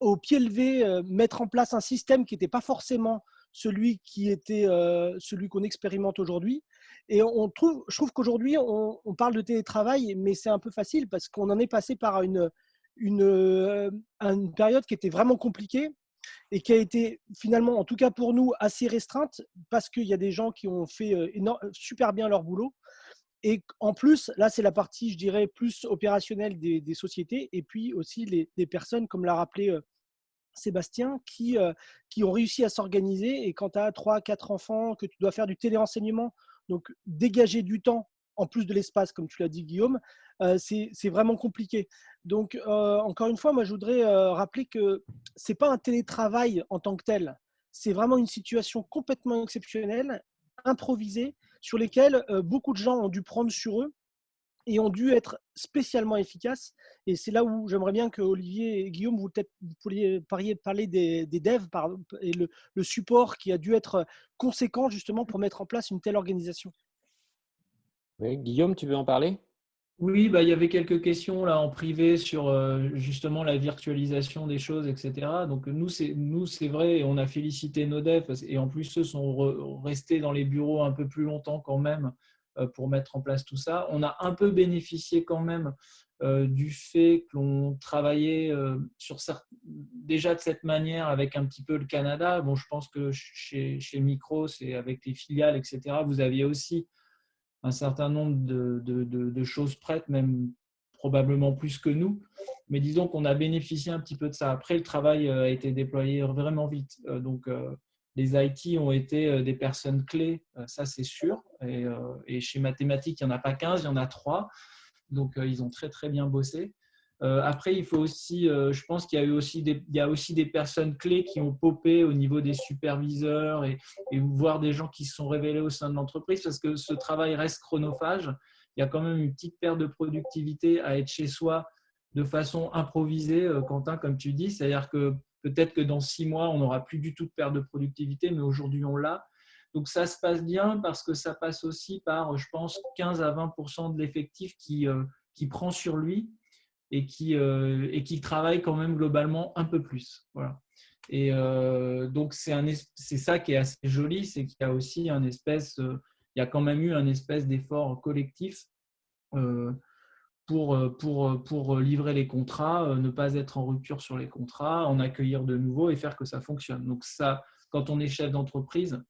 au pied levé mettre en place un système qui n'était pas forcément celui qu'on expérimente aujourd'hui. Et je trouve qu'aujourd'hui, on parle de télétravail, mais c'est un peu facile parce qu'on en est passé par une période qui était vraiment compliquée et qui a été finalement, en tout cas pour nous, assez restreinte parce qu'il y a des gens qui ont fait super bien leur boulot. Et en plus, là, c'est la partie, je dirais, plus opérationnelle des sociétés et puis aussi des personnes, comme l'a rappelé Sébastien, qui ont réussi à s'organiser. Et quand tu as 3-4 enfants, que tu dois faire du téléenseignement, donc dégager du temps en plus de l'espace, comme tu l'as dit, Guillaume, c'est vraiment compliqué. Donc, encore une fois, moi, je voudrais rappeler que ce n'est pas un télétravail en tant que tel. C'est vraiment une situation complètement exceptionnelle, improvisée, sur lesquelles beaucoup de gens ont dû prendre sur eux et ont dû être spécialement efficaces. Et c'est là où j'aimerais bien que Olivier et Guillaume, vous pourriez parler des devs et le support qui a dû être conséquent justement pour mettre en place une telle organisation. Oui, Guillaume, tu veux en parler? Oui, bah, il y avait quelques questions là en privé sur justement la virtualisation des choses, etc. Donc nous, c'est vrai, on a félicité nos devs et en plus, eux sont restés dans les bureaux un peu plus longtemps quand même pour mettre en place tout ça. On a un peu bénéficié quand même du fait que l'on travaillait déjà de cette manière avec un petit peu le Canada. Bon, je pense que chez Micros et avec les filiales, etc., vous aviez aussi un certain nombre de choses prêtes, même probablement plus que nous. Mais disons qu'on a bénéficié un petit peu de ça. Après, le travail a été déployé vraiment vite. Donc, les IT ont été des personnes clés, ça c'est sûr. Et chez Mathématiques, il n'y en a pas 15, il y en a 3. Donc, ils ont très, très bien bossé. Après, il faut aussi, je pense qu'il y a aussi des personnes clés qui ont popé au niveau des superviseurs et voir des gens qui se sont révélés au sein de l'entreprise parce que ce travail reste chronophage. Il y a quand même une petite perte de productivité à être chez soi de façon improvisée, Quentin, comme tu dis. C'est-à-dire que peut-être que dans 6 mois, on n'aura plus du tout de perte de productivité, mais aujourd'hui, on l'a. Donc, ça se passe bien parce que ça passe aussi par, je pense, 15 à 20% de l'effectif qui prend sur lui et qui travaille quand même globalement un peu plus. Voilà. Et donc, c'est ça qui est assez joli, c'est qu'il y a aussi il y a quand même eu un espèce d'effort collectif pour livrer les contrats, ne pas être en rupture sur les contrats, en accueillir de nouveau et faire que ça fonctionne. Donc ça, quand on est chef d'entreprise,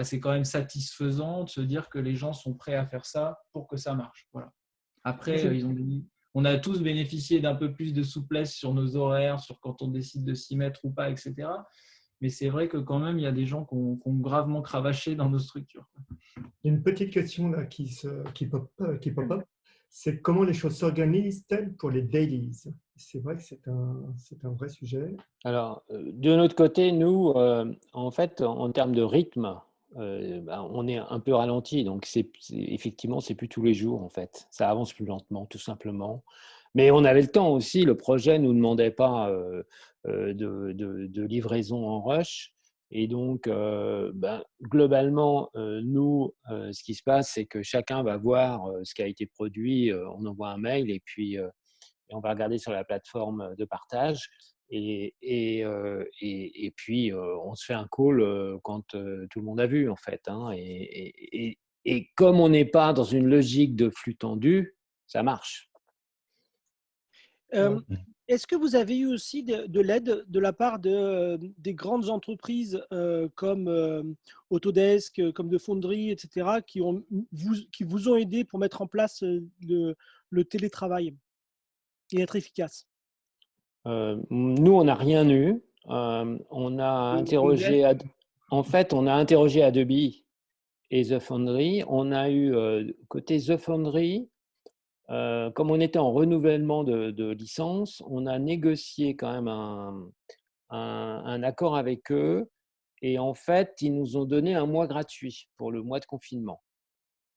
c'est quand même satisfaisant de se dire que les gens sont prêts à faire ça pour que ça marche. Voilà. Après, on a tous bénéficié d'un peu plus de souplesse sur nos horaires, sur quand on décide de s'y mettre ou pas, etc. Mais c'est vrai que quand même, il y a des gens qui ont gravement cravaché dans nos structures. Il y a une petite question là qui pop up. C'est comment les choses s'organisent-elles pour les dailies? C'est vrai que c'est un vrai sujet. Alors, de notre côté, nous, en fait, en termes de rythme, on est un peu ralenti. Donc, effectivement, c'est plus tous les jours, en fait. Ça avance plus lentement, tout simplement. Mais on avait le temps aussi. Le projet ne nous demandait pas de livraison en rush. Et donc, globalement, nous, ce qui se passe, c'est que chacun va voir ce qui a été produit. On envoie un mail et puis on va regarder sur la plateforme de partage. Et puis, on se fait un call quand tout le monde a vu, en fait. Hein, et comme on n'est pas dans une logique de flux tendu, ça marche. Est-ce que vous avez eu aussi de l'aide de la part des grandes entreprises comme Autodesk, comme de Foundry, etc., qui vous ont aidé pour mettre en place le télétravail et être efficace? Nous, on n'a rien eu. On a interrogé, en fait, on a interrogé Adobe et The Foundry. On a eu, côté The Foundry, comme on était en renouvellement de licence, on a négocié quand même un accord avec eux. Et en fait, ils nous ont donné un mois gratuit pour le mois de confinement.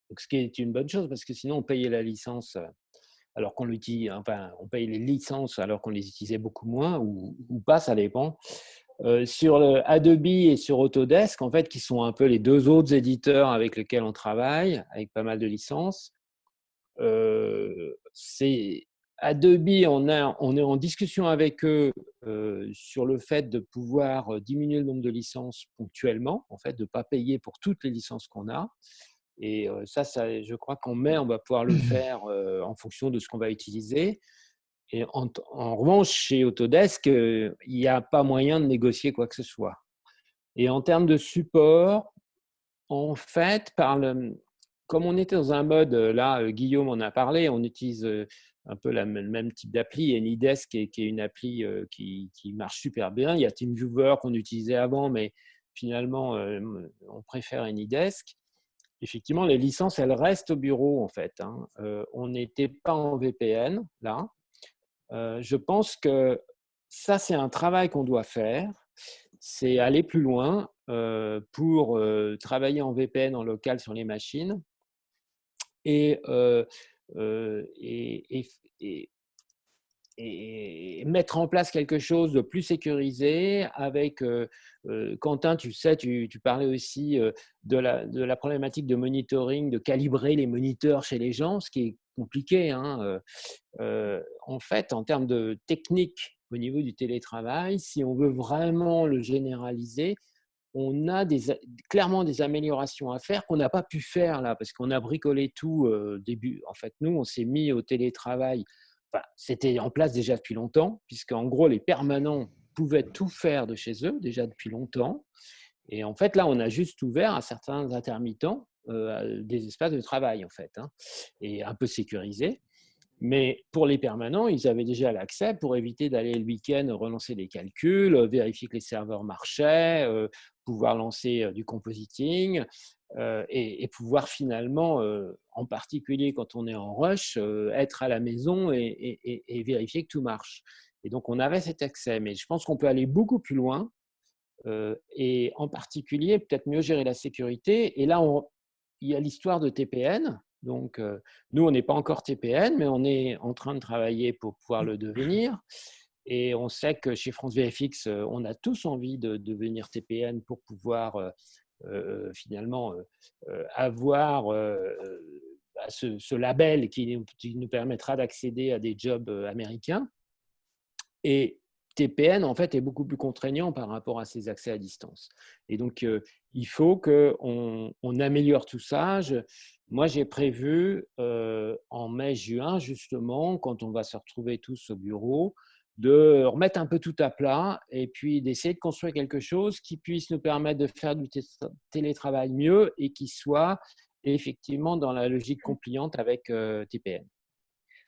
Donc, ce qui est une bonne chose parce que sinon, on payait la licence alors qu'on l'utilise, enfin, on paye les licences alors qu'on les utilisait beaucoup moins ou pas, ça dépend. Sur Adobe et sur Autodesk, en fait, qui sont un peu les deux autres éditeurs avec lesquels on travaille, avec pas mal de licences, c'est Adobe, on est en discussion avec eux sur le fait de pouvoir diminuer le nombre de licences ponctuellement, en fait, de ne pas payer pour toutes les licences qu'on a. Et ça, je crois qu'en mai, on va pouvoir le faire en fonction de ce qu'on va utiliser. Et en revanche, chez Autodesk, il n'y a pas moyen de négocier quoi que ce soit. Et en termes de support, en fait, comme on était dans un mode, là, Guillaume en a parlé, on utilise un peu le même type d'appli, Anydesk, qui est une appli qui marche super bien. Il y a TeamViewer qu'on utilisait avant, mais finalement, on préfère Anydesk. Effectivement, les licences, elles restent au bureau, en fait. Hein. On n'était pas en VPN, là. Je pense que ça, c'est un travail qu'on doit faire. C'est aller plus loin pour travailler en VPN en local sur les machines et, et mettre en place quelque chose de plus sécurisé avec Quentin, tu sais, tu parlais aussi de la problématique de monitoring, de calibrer les moniteurs chez les gens, ce qui est compliqué, hein. En fait, en termes de technique au niveau du télétravail, si on veut vraiment le généraliser, on a clairement des améliorations à faire qu'on n'a pas pu faire là, parce qu'on a bricolé tout au début. En fait, nous, on s'est mis au télétravail. Enfin, c'était en place déjà depuis longtemps, puisqu'en gros, les permanents pouvaient tout faire de chez eux déjà depuis longtemps. Et en fait, là, on a juste ouvert à certains intermittents des espaces de travail, en fait, hein, et un peu sécurisés. Mais pour les permanents, ils avaient déjà l'accès pour éviter d'aller le week-end relancer des calculs, vérifier que les serveurs marchaient, pouvoir lancer du compositing et pouvoir finalement, en particulier quand on est en rush, être à la maison et vérifier que tout marche. Et donc, on avait cet accès. Mais je pense qu'on peut aller beaucoup plus loin et en particulier, peut-être mieux gérer la sécurité. Et là, il y a l'histoire de TPN. Donc, nous, on n'est pas encore TPN, mais on est en train de travailler pour pouvoir le devenir. Et on sait que chez France VFX, on a tous envie de devenir TPN pour pouvoir finalement avoir ce label qui nous permettra d'accéder à des jobs américains. Et TPN, en fait, est beaucoup plus contraignant par rapport à ces accès à distance. Et donc, il faut qu'on améliore tout ça. Moi, j'ai prévu en mai-juin, justement, quand on va se retrouver tous au bureau, de remettre un peu tout à plat et puis d'essayer de construire quelque chose qui puisse nous permettre de faire du télétravail mieux et qui soit effectivement dans la logique compliante avec TPN.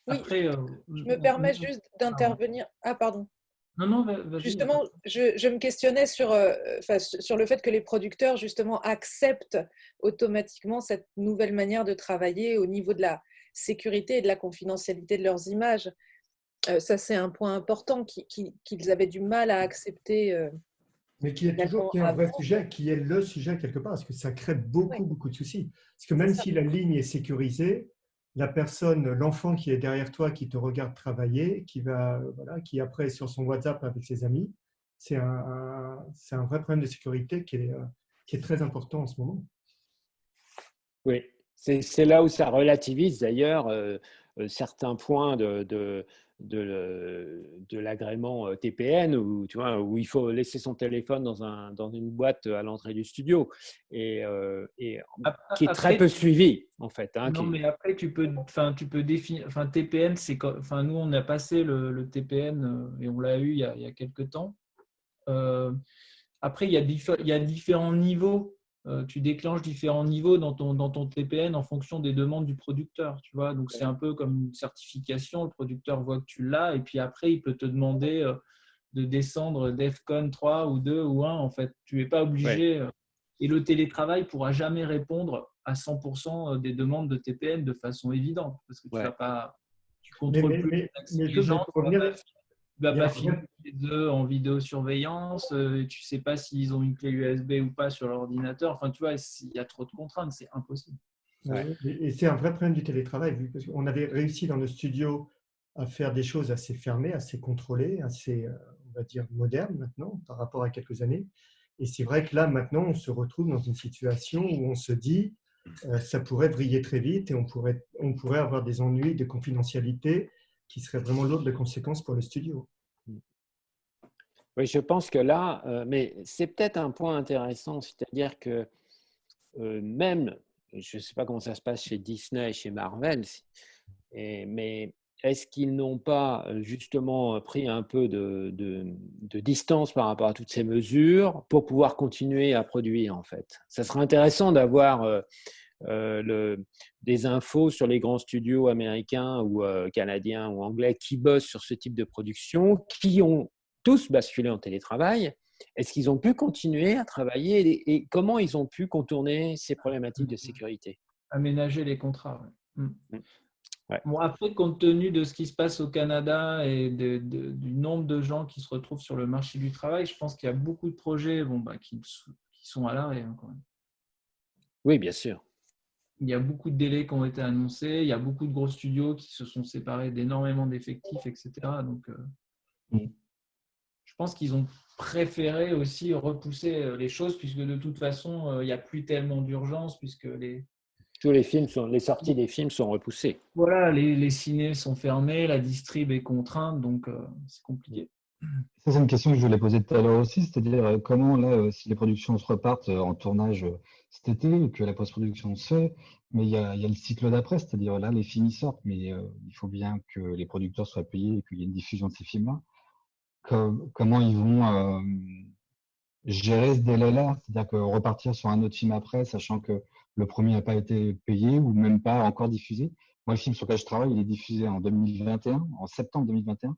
Oui, Après, je me permets juste d'intervenir. Ah, pardon. Non, vas-y. Justement, je me questionnais sur le fait que les producteurs, justement, acceptent automatiquement cette nouvelle manière de travailler au niveau de la sécurité et de la confidentialité de leurs images. Ça, c'est un point important qu'ils avaient du mal à accepter. Mais qui est toujours un vrai sujet, qui est le sujet quelque part, parce que ça crée beaucoup de soucis. Parce que même si la ligne est sécurisée, la personne, l'enfant qui est derrière toi, qui te regarde travailler, qui après est sur son WhatsApp avec ses amis, c'est un vrai problème de sécurité qui est très important en ce moment. Oui, c'est là où ça relativise d'ailleurs certains points de l'agrément TPN où il faut laisser son téléphone dans une boîte à l'entrée du studio et qui est très peu suivi en fait. Hein, non, mais après tu peux définir. TPN, nous on a passé le TPN et on l'a eu il y a quelques temps. Après il y a différents niveaux. Tu déclenches différents niveaux dans ton TPN en fonction des demandes du producteur, tu vois. Donc, c'est un peu comme une certification. Le producteur voit que tu l'as et puis après, il peut te demander de descendre DEFCON 3 ou 2 ou 1. En fait, tu n'es pas obligé. Et le télétravail ne pourra jamais répondre à 100% des demandes de TPN de façon évidente parce que tu contrôles plus les gens. Tu ne vas pas filmer les œufs en vidéosurveillance, tu ne sais pas s'ils ont une clé USB ou pas sur l'ordinateur. Enfin, tu vois, il y a trop de contraintes, c'est impossible. Ouais. Et c'est un vrai problème du télétravail, parce qu'on avait réussi dans nos studios à faire des choses assez fermées, assez contrôlées, assez, on va dire, modernes maintenant par rapport à quelques années. Et c'est vrai que là, maintenant, on se retrouve dans une situation où on se dit ça pourrait vriller très vite et on pourrait avoir des ennuis de confidentialité qui seraient vraiment lourdes de conséquences pour le studio. Oui, je pense que là, mais c'est peut-être un point intéressant, c'est-à-dire que même, je ne sais pas comment ça se passe chez Disney et chez Marvel, mais est-ce qu'ils n'ont pas justement pris un peu de distance par rapport à toutes ces mesures pour pouvoir continuer à produire en fait? Ça serait intéressant d'avoir des infos sur les grands studios américains ou canadiens ou anglais qui bossent sur ce type de production, qui ont tous basculé en télétravail. Est-ce qu'ils ont pu continuer à travailler et comment ils ont pu contourner ces problématiques de sécurité? Aménager les contrats. Ouais. Bon, après, compte tenu de ce qui se passe au Canada et du nombre de gens qui se retrouvent sur le marché du travail, je pense qu'il y a beaucoup de projets qui sont à l'arrêt quand même. Oui, bien sûr. il y a beaucoup de délais qui ont été annoncés, il y a beaucoup de gros studios qui se sont séparés d'énormément d'effectifs, etc. Donc, je pense qu'ils ont préféré aussi repousser les choses, puisque de toute façon, il n'y a plus tellement d'urgence, puisque Tous les sorties des films sont repoussées. voilà, les ciné sont fermés, la distrib est contrainte, donc c'est compliqué. Ça, c'est une question que je voulais poser tout à l'heure aussi, c'est-à-dire comment, là, si les productions se repartent en tournage cet été, et que la post-production se fait, mais il y a le cycle d'après, c'est-à-dire là, les films y sortent, mais il faut bien que les producteurs soient payés et qu'il y ait une diffusion de ces films-là. Comment ils vont gérer ce délai-là? C'est-à-dire que repartir sur un autre film après, sachant que le premier n'a pas été payé ou même pas encore diffusé. Moi, le film sur lequel je travaille, il est diffusé en 2021, en septembre 2021.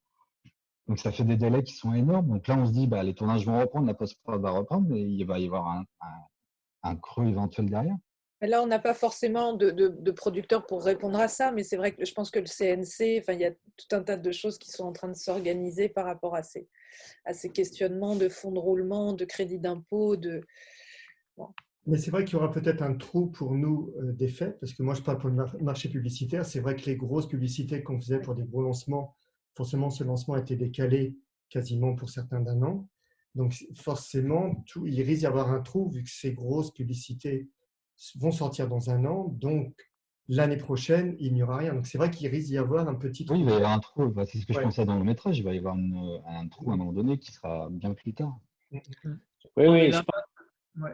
Donc, ça fait des délais qui sont énormes. Donc là, on se dit, bah, les tournages vont reprendre, la post-prod va reprendre, mais il va y avoir un creux éventuel derrière. Mais là, on n'a pas forcément de producteurs pour répondre à ça, mais c'est vrai que je pense que le CNC, enfin, il y a tout un tas de choses qui sont en train de s'organiser par rapport à ces questionnements de fonds de roulement, de crédit d'impôt. Bon. Mais c'est vrai qu'il y aura peut-être un trou pour nous d'effet, parce que moi, je parle pour le marché publicitaire. C'est vrai que les grosses publicités qu'on faisait pour des gros lancements, forcément, ce lancement a été décalé quasiment pour certains d'un an. Donc, forcément, il risque d'y avoir un trou vu que ces grosses publicités vont sortir dans un an. Donc, l'année prochaine, il n'y aura rien. Donc, c'est vrai qu'il risque d'y avoir un petit trou. Oui, il va y avoir un trou. C'est ce que je pensais dans le métrage. Il va y avoir un trou à un moment donné qui sera bien plus tard. Oui,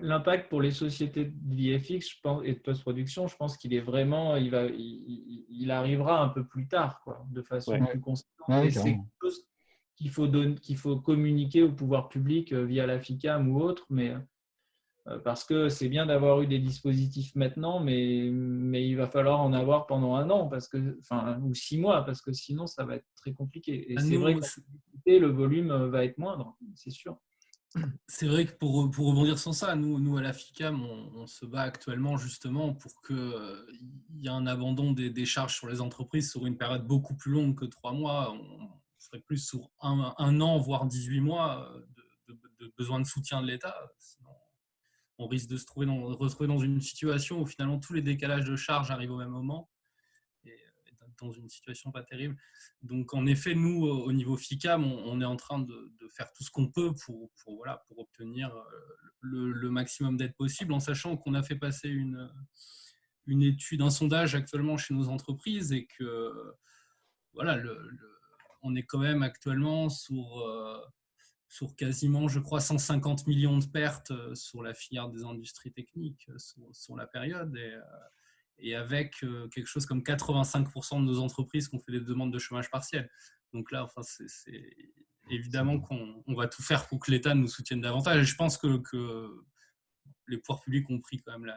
l'impact pour les sociétés de VFX, je pense, et de post-production, je pense qu'il est vraiment, il arrivera un peu plus tard, quoi, de façon plus constante. Et c'est quelque chose qu'il faut communiquer au pouvoir public via la FICAM ou autre, mais parce que c'est bien d'avoir eu des dispositifs maintenant, mais il va falloir en avoir pendant un an, ou 6 mois, parce que sinon ça va être très compliqué. Et c'est vrai que le volume va être moindre, c'est sûr. C'est vrai que pour rebondir sur ça, nous à la FICAM, on se bat actuellement justement pour qu'il y ait un abandon des charges sur les entreprises sur une période beaucoup plus longue que 3 mois. On serait plus sur un an, voire 18 mois de besoin de soutien de l'État. Sinon, on risque de se retrouver dans une situation où finalement tous les décalages de charges arrivent au même moment. Dans une situation pas terrible. Donc, en effet, nous, au niveau FICAM, on est en train de faire tout ce qu'on peut pour obtenir le maximum d'aide possible, en sachant qu'on a fait passer une étude, un sondage actuellement chez nos entreprises et que voilà, on est quand même actuellement sur quasiment, je crois, 150 millions de pertes sur la filière des industries techniques sur la période. Et avec quelque chose comme 85% de nos entreprises qui ont fait des demandes de chômage partiel. Donc là, c'est évidemment qu'on va tout faire pour que l'État nous soutienne davantage. Et je pense que les pouvoirs publics ont pris quand même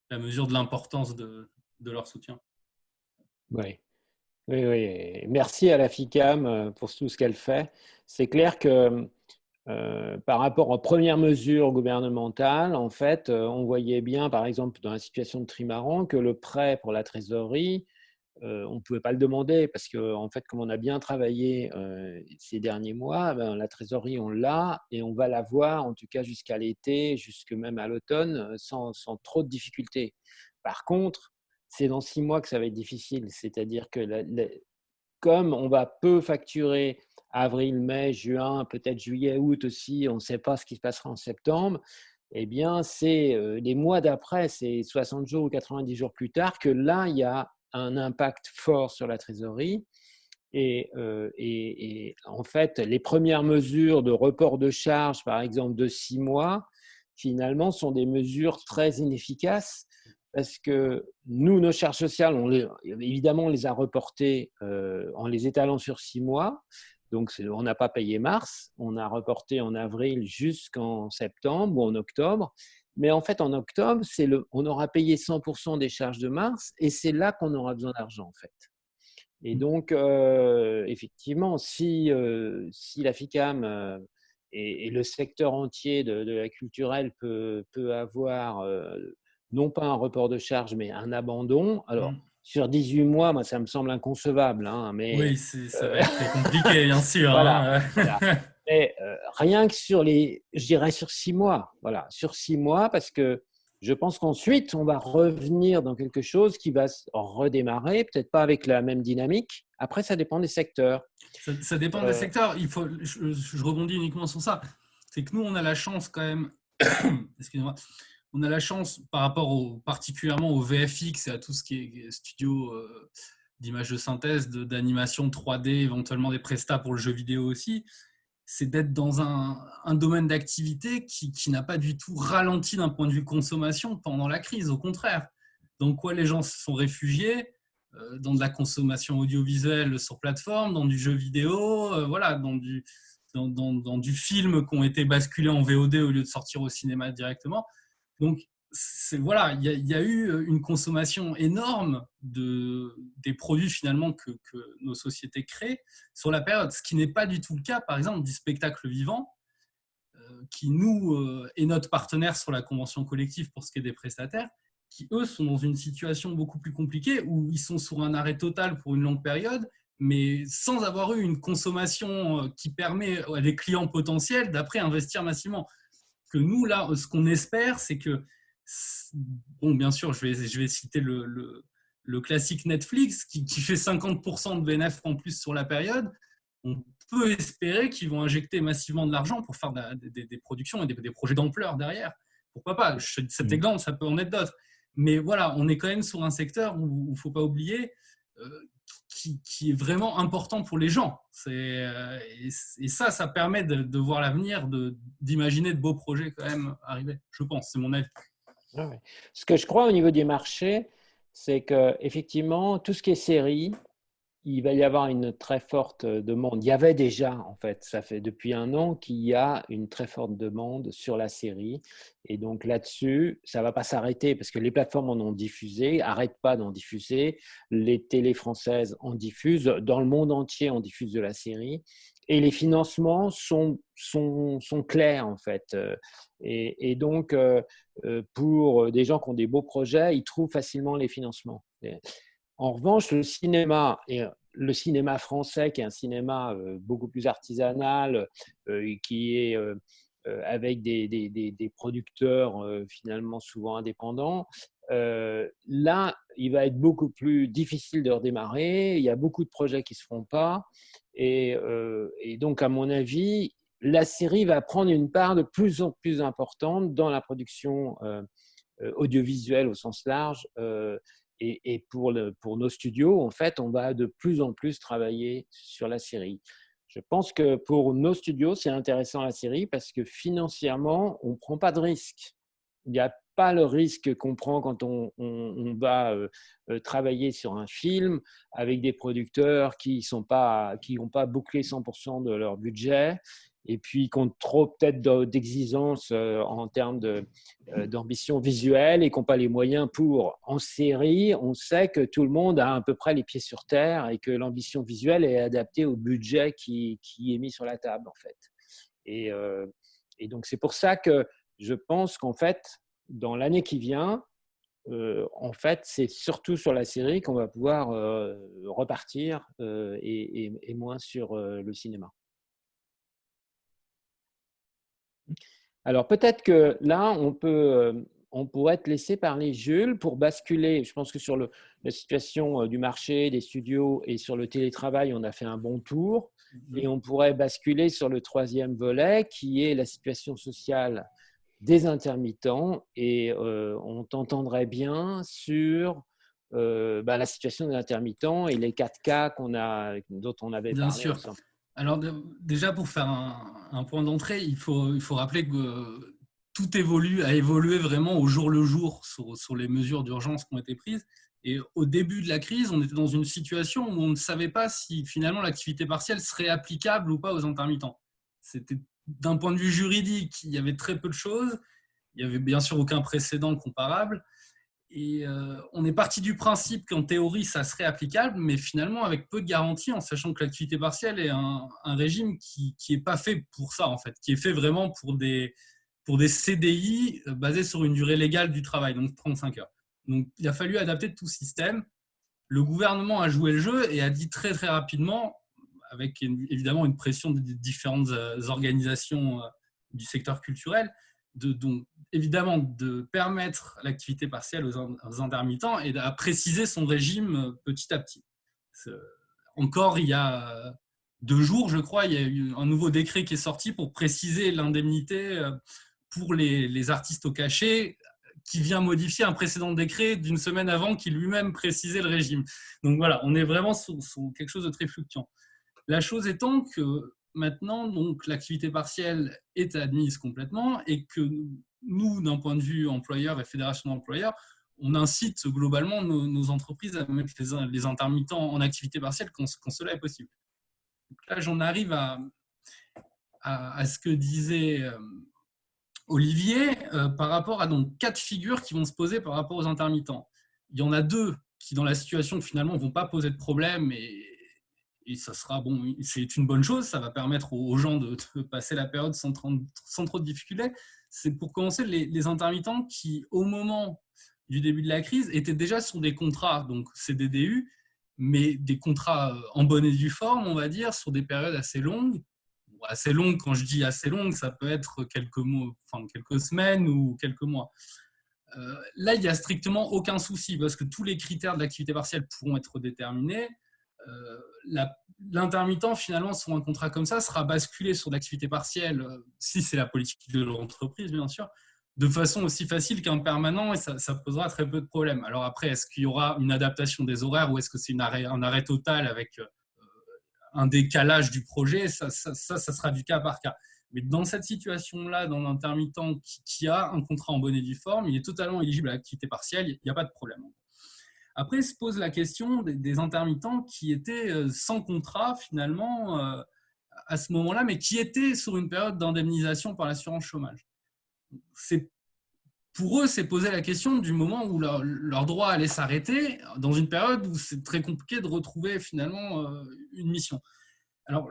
la mesure de l'importance de leur soutien. Oui. Merci à la FICAM pour tout ce qu'elle fait. C'est clair que par rapport aux premières mesures gouvernementales, en fait, on voyait bien, par exemple, dans la situation de Trimaran, que le prêt pour la trésorerie, on ne pouvait pas le demander parce que, en fait, comme on a bien travaillé ces derniers mois, la trésorerie, on l'a et on va l'avoir, en tout cas jusqu'à l'été, jusque même à l'automne, sans trop de difficultés. Par contre, c'est dans 6 mois que ça va être difficile. C'est-à-dire que comme on va peu facturer avril, mai, juin, peut-être juillet, août aussi, on ne sait pas ce qui se passera en septembre, eh bien, c'est les mois d'après, c'est 60 jours ou 90 jours plus tard que là, il y a un impact fort sur la trésorerie. Et en fait, les premières mesures de report de charges, par exemple de 6 mois, finalement, sont des mesures très inefficaces parce que nous, nos charges sociales, évidemment, on les a reportées en les étalant sur 6 mois. Donc, on n'a pas payé mars, on a reporté en avril jusqu'en septembre ou en octobre. Mais en fait, en octobre, on aura payé 100% des charges de mars et c'est là qu'on aura besoin d'argent, en fait. Et donc, effectivement, si la FICAM et le secteur entier de la culturelle peut avoir non pas un report de charges, mais un abandon, alors sur 18 mois, moi, ça me semble inconcevable. Hein, mais, oui, ça va être très compliqué, bien sûr. Voilà. Mais rien que je dirais sur 6 mois. Voilà, sur 6 mois, parce que je pense qu'ensuite, on va revenir dans quelque chose qui va redémarrer, peut-être pas avec la même dynamique. Après, ça dépend des secteurs. Ça dépend des secteurs. Je rebondis uniquement sur ça. C'est que nous, on a la chance quand même, excusez-moi, on a la chance par rapport particulièrement au VFX et à tout ce qui est studio d'image de synthèse, d'animation 3D, éventuellement des prestats pour le jeu vidéo aussi, c'est d'être dans un domaine d'activité qui n'a pas du tout ralenti d'un point de vue consommation pendant la crise, au contraire. Dans quoi les gens se sont réfugiés, dans de la consommation audiovisuelle sur plateforme, dans du jeu vidéo, voilà, dans du film qui ont été basculés en VOD au lieu de sortir au cinéma directement. Donc, voilà, il y a eu une consommation énorme des produits finalement que nos sociétés créent sur la période, ce qui n'est pas du tout le cas, par exemple, du spectacle vivant, qui nous est notre partenaire sur la convention collective pour ce qui est des prestataires, qui eux sont dans une situation beaucoup plus compliquée où ils sont sur un arrêt total pour une longue période, mais sans avoir eu une consommation qui permet à des clients potentiels d'après investir massivement. Que nous, là, ce qu'on espère, c'est que, bon, bien sûr, je vais citer le classique Netflix qui fait 50% de bénéfices en plus sur la période. On peut espérer qu'ils vont injecter massivement de l'argent pour faire des productions et des projets d'ampleur derrière. Pourquoi pas? Cet exemple, ça peut en être d'autres. Mais voilà, on est quand même sur un secteur où il ne faut pas oublier qui est vraiment important pour les gens. Et ça permet de voir l'avenir, d'imaginer de beaux projets quand même arriver. Je pense, c'est mon avis. Ce que je crois au niveau des marchés, c'est qu'effectivement, tout ce qui est série, il va y avoir une très forte demande. Il y avait déjà, en fait, ça fait depuis 1 an qu'il y a une très forte demande sur la série. Et donc là-dessus, ça ne va pas s'arrêter parce que les plateformes en ont diffusé, n'arrêtent pas d'en diffuser. Les télés françaises en diffusent. Dans le monde entier, on diffuse de la série. Et les financements sont clairs, en fait. Et donc, pour des gens qui ont des beaux projets, ils trouvent facilement les financements. En revanche, le cinéma français, qui est un cinéma beaucoup plus artisanal, qui est avec des producteurs finalement souvent indépendants, là, il va être beaucoup plus difficile de redémarrer. Il y a beaucoup de projets qui ne se font pas. Et donc, à mon avis, la série va prendre une part de plus en plus importante dans la production audiovisuelle au sens large. Et pour nos studios, en fait, on va de plus en plus travailler sur la série. Je pense que pour nos studios, c'est intéressant la série parce que financièrement, on ne prend pas de risque. Il n'y a pas le risque qu'on prend quand on va travailler sur un film avec des producteurs qui n'ont pas bouclé 100% de leur budget et puis qui ont trop peut-être d'exigences en termes d'ambition visuelle et qui n'ont pas les moyens pour. En série, on sait que tout le monde a à peu près les pieds sur terre et que l'ambition visuelle est adaptée au budget qui est mis sur la table, en fait. Et donc, c'est pour ça que je pense qu'en fait, dans l'année qui vient, en fait, c'est surtout sur la série qu'on va pouvoir repartir et moins sur le cinéma. Alors, peut-être que là, on pourrait te laisser parler, Jules, pour basculer. Je pense que sur la situation du marché, des studios et sur le télétravail, on a fait un bon tour. Et on pourrait basculer sur le 3e volet, qui est la situation sociale des intermittents. Et on t'entendrait bien sur la situation des intermittents et les 4 cas dont on avait bien parlé sûr. ensemble. Alors déjà, pour faire un point d'entrée, il faut rappeler que tout a évolué vraiment au jour le jour sur les mesures d'urgence qui ont été prises. Et au début de la crise, on était dans une situation où on ne savait pas si finalement l'activité partielle serait applicable ou pas aux intermittents. C'était d'un point de vue juridique, il y avait très peu de choses. Il n'y avait bien sûr aucun précédent comparable. Et on est parti du principe qu'en théorie, ça serait applicable, mais finalement avec peu de garanties, en sachant que l'activité partielle est un régime qui n'est pas fait pour ça, en fait, qui est fait vraiment pour des CDI basés sur une durée légale du travail, donc 35 heures. Donc, il a fallu adapter tout système. Le gouvernement a joué le jeu et a dit très, très rapidement, avec évidemment une pression des différentes organisations du secteur culturel, donc, évidemment, de permettre l'activité partielle aux intermittents et à préciser son régime petit à petit. Encore, il y a 2 jours, je crois, il y a eu un nouveau décret qui est sorti pour préciser l'indemnité pour les artistes au cachet, qui vient modifier un précédent décret d'une semaine avant qui lui-même précisait le régime. Donc voilà, on est vraiment sur quelque chose de très fluctuant. La chose étant que maintenant, donc, l'activité partielle est admise complètement et que nous, d'un point de vue employeur et fédération d'employeurs, on incite globalement nos entreprises à mettre les intermittents en activité partielle quand cela est possible. Donc là, j'en arrive à ce que disait Olivier par rapport à donc 4 figures qui vont se poser par rapport aux intermittents. Il y en a 2 qui, dans la situation, finalement, ne vont pas poser de problème et ça sera bon, c'est une bonne chose, ça va permettre aux gens de passer la période sans trop de difficultés. C'est pour commencer les intermittents qui, au moment du début de la crise, étaient déjà sur des contrats, donc CDDU, mais des contrats en bonne et due forme, on va dire, sur des périodes assez longues. Assez longues, quand je dis assez longues, ça peut être quelques mois, enfin quelques semaines ou quelques mois. Là, il n'y a strictement aucun souci parce que tous les critères de l'activité partielle pourront être déterminés. L'intermittent, finalement, sur un contrat comme ça, sera basculé sur l'activité partielle, si c'est la politique de l'entreprise, bien sûr, de façon aussi facile qu'un permanent et ça posera très peu de problèmes. Alors après, est-ce qu'il y aura une adaptation des horaires ou est-ce que c'est un arrêt total avec un décalage du projet, ça sera du cas par cas. Mais dans cette situation-là, dans l'intermittent qui a un contrat en bonne et due forme, il est totalement éligible à l'activité partielle, il n'y a pas de problème. Après, se pose la question des intermittents qui étaient sans contrat finalement à ce moment-là, mais qui étaient sur une période d'indemnisation par l'assurance chômage. Pour eux, c'est poser la question du moment où leur droit allait s'arrêter, dans une période où c'est très compliqué de retrouver finalement une mission. Alors,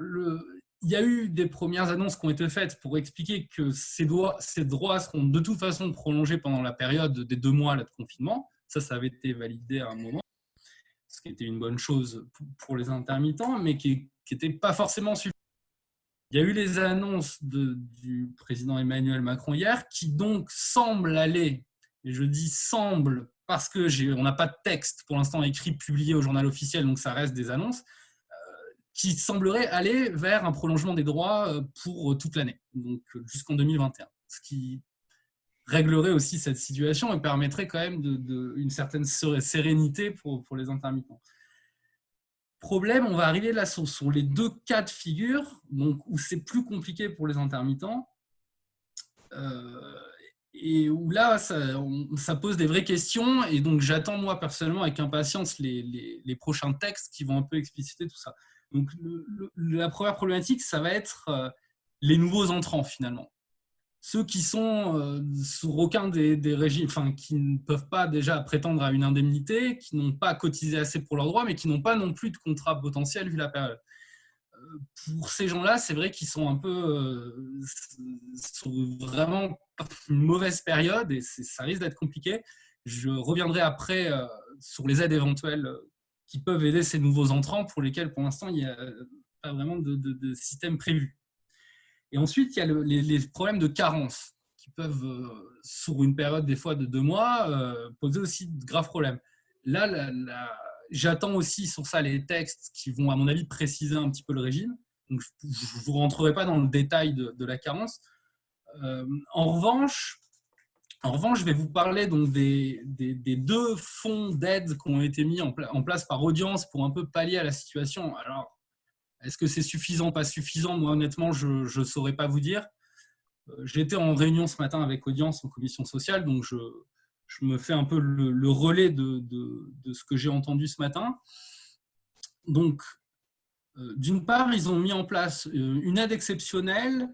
il y a eu des premières annonces qui ont été faites pour expliquer que ces droits seront de toute façon prolongés pendant la période des 2 mois de confinement. Ça avait été validé à un moment, ce qui était une bonne chose pour les intermittents, mais qui n'était pas forcément suffisant. Il y a eu les annonces du président Emmanuel Macron hier, qui donc semblent aller, et je dis semble parce qu'on n'a pas de texte pour l'instant écrit, publié au journal officiel, donc ça reste des annonces, qui sembleraient aller vers un prolongement des droits pour toute l'année, donc jusqu'en 2021, ce qui réglerait aussi cette situation et permettrait quand même une certaine sérénité pour les intermittents. Problème, on va arriver là sur les 2 cas de figure, donc où c'est plus compliqué pour les intermittents et où là, ça pose des vraies questions. Et donc, j'attends moi personnellement avec impatience les prochains textes qui vont un peu expliciter tout ça. Donc, la première problématique, ça va être les nouveaux entrants finalement. Ceux qui sont sur aucun des régimes, enfin, qui ne peuvent pas déjà prétendre à une indemnité, qui n'ont pas cotisé assez pour leurs droits, mais qui n'ont pas non plus de contrat potentiel vu la période. Pour ces gens-là, c'est vrai qu'ils sont un peu sur vraiment une mauvaise période et ça risque d'être compliqué. Je reviendrai après sur les aides éventuelles qui peuvent aider ces nouveaux entrants pour lesquels, pour l'instant, il n'y a pas vraiment de système prévu. Et ensuite, il y a les problèmes de carence qui peuvent, sur une période des fois de 2 mois, poser aussi de graves problèmes. Là, j'attends aussi sur ça les textes qui vont, à mon avis, préciser un petit peu le régime. Donc, je ne vous rentrerai pas dans le détail de la carence. En revanche, je vais vous parler donc des 2 fonds d'aide qui ont été mis en place par Audience pour un peu pallier à la situation. Alors, est-ce que c'est suffisant, pas suffisant? Moi, honnêtement, je ne saurais pas vous dire. J'étais en réunion ce matin avec Audience en commission sociale, donc je me fais un peu le relais de ce que j'ai entendu ce matin. Donc, d'une part, ils ont mis en place une aide exceptionnelle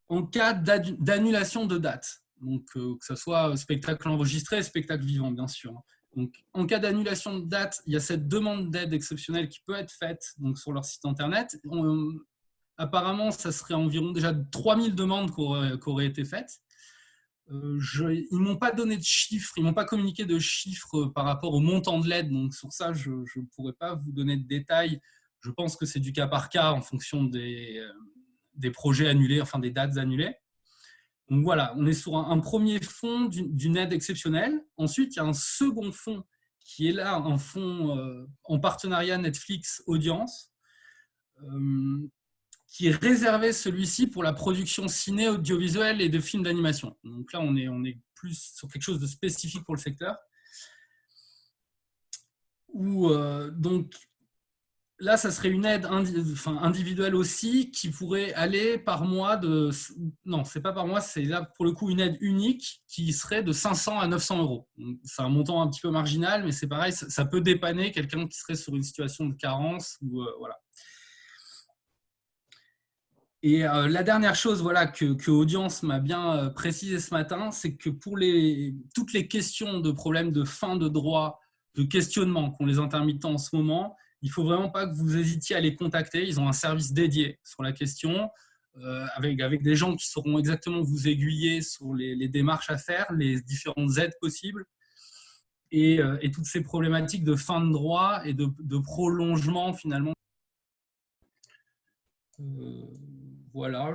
en cas d'annulation de date. Donc, que ce soit spectacle enregistré, spectacle vivant, bien sûr. Donc, en cas d'annulation de date, il y a cette demande d'aide exceptionnelle qui peut être faite donc, sur leur site internet. Apparemment, ça serait environ déjà 3000 demandes qui auraient été faites. Ils ne m'ont pas donné de chiffres, ils ne m'ont pas communiqué de chiffres par rapport au montant de l'aide. Donc, sur ça, je ne pourrais pas vous donner de détails. Je pense que c'est du cas par cas en fonction des projets annulés, enfin des dates annulées. Donc voilà, on est sur un premier fonds d'une aide exceptionnelle. Ensuite, il y a un second fonds qui est là, un fonds en partenariat Netflix Audience, qui est réservé celui-ci pour la production ciné, audiovisuelle et de films d'animation. Donc là, on est plus sur quelque chose de spécifique pour le secteur. Donc là, ça serait une aide individuelle aussi qui pourrait aller par mois de... Non, c'est pas par mois, c'est là pour le coup une aide unique qui serait de 500 à 900 euros. C'est un montant un petit peu marginal, mais c'est pareil, ça peut dépanner quelqu'un qui serait sur une situation de carence. Voilà. Et la dernière chose que Audience m'a bien précisé ce matin, c'est que pour toutes les questions de problèmes de fin de droit, de questionnement qu'ont les intermittents en ce moment, il ne faut vraiment pas que vous hésitiez à les contacter. Ils ont un service dédié sur la question, avec des gens qui sauront exactement vous aiguiller sur les démarches à faire, les différentes aides possibles, et toutes ces problématiques de fin de droit et de prolongement finalement. Voilà,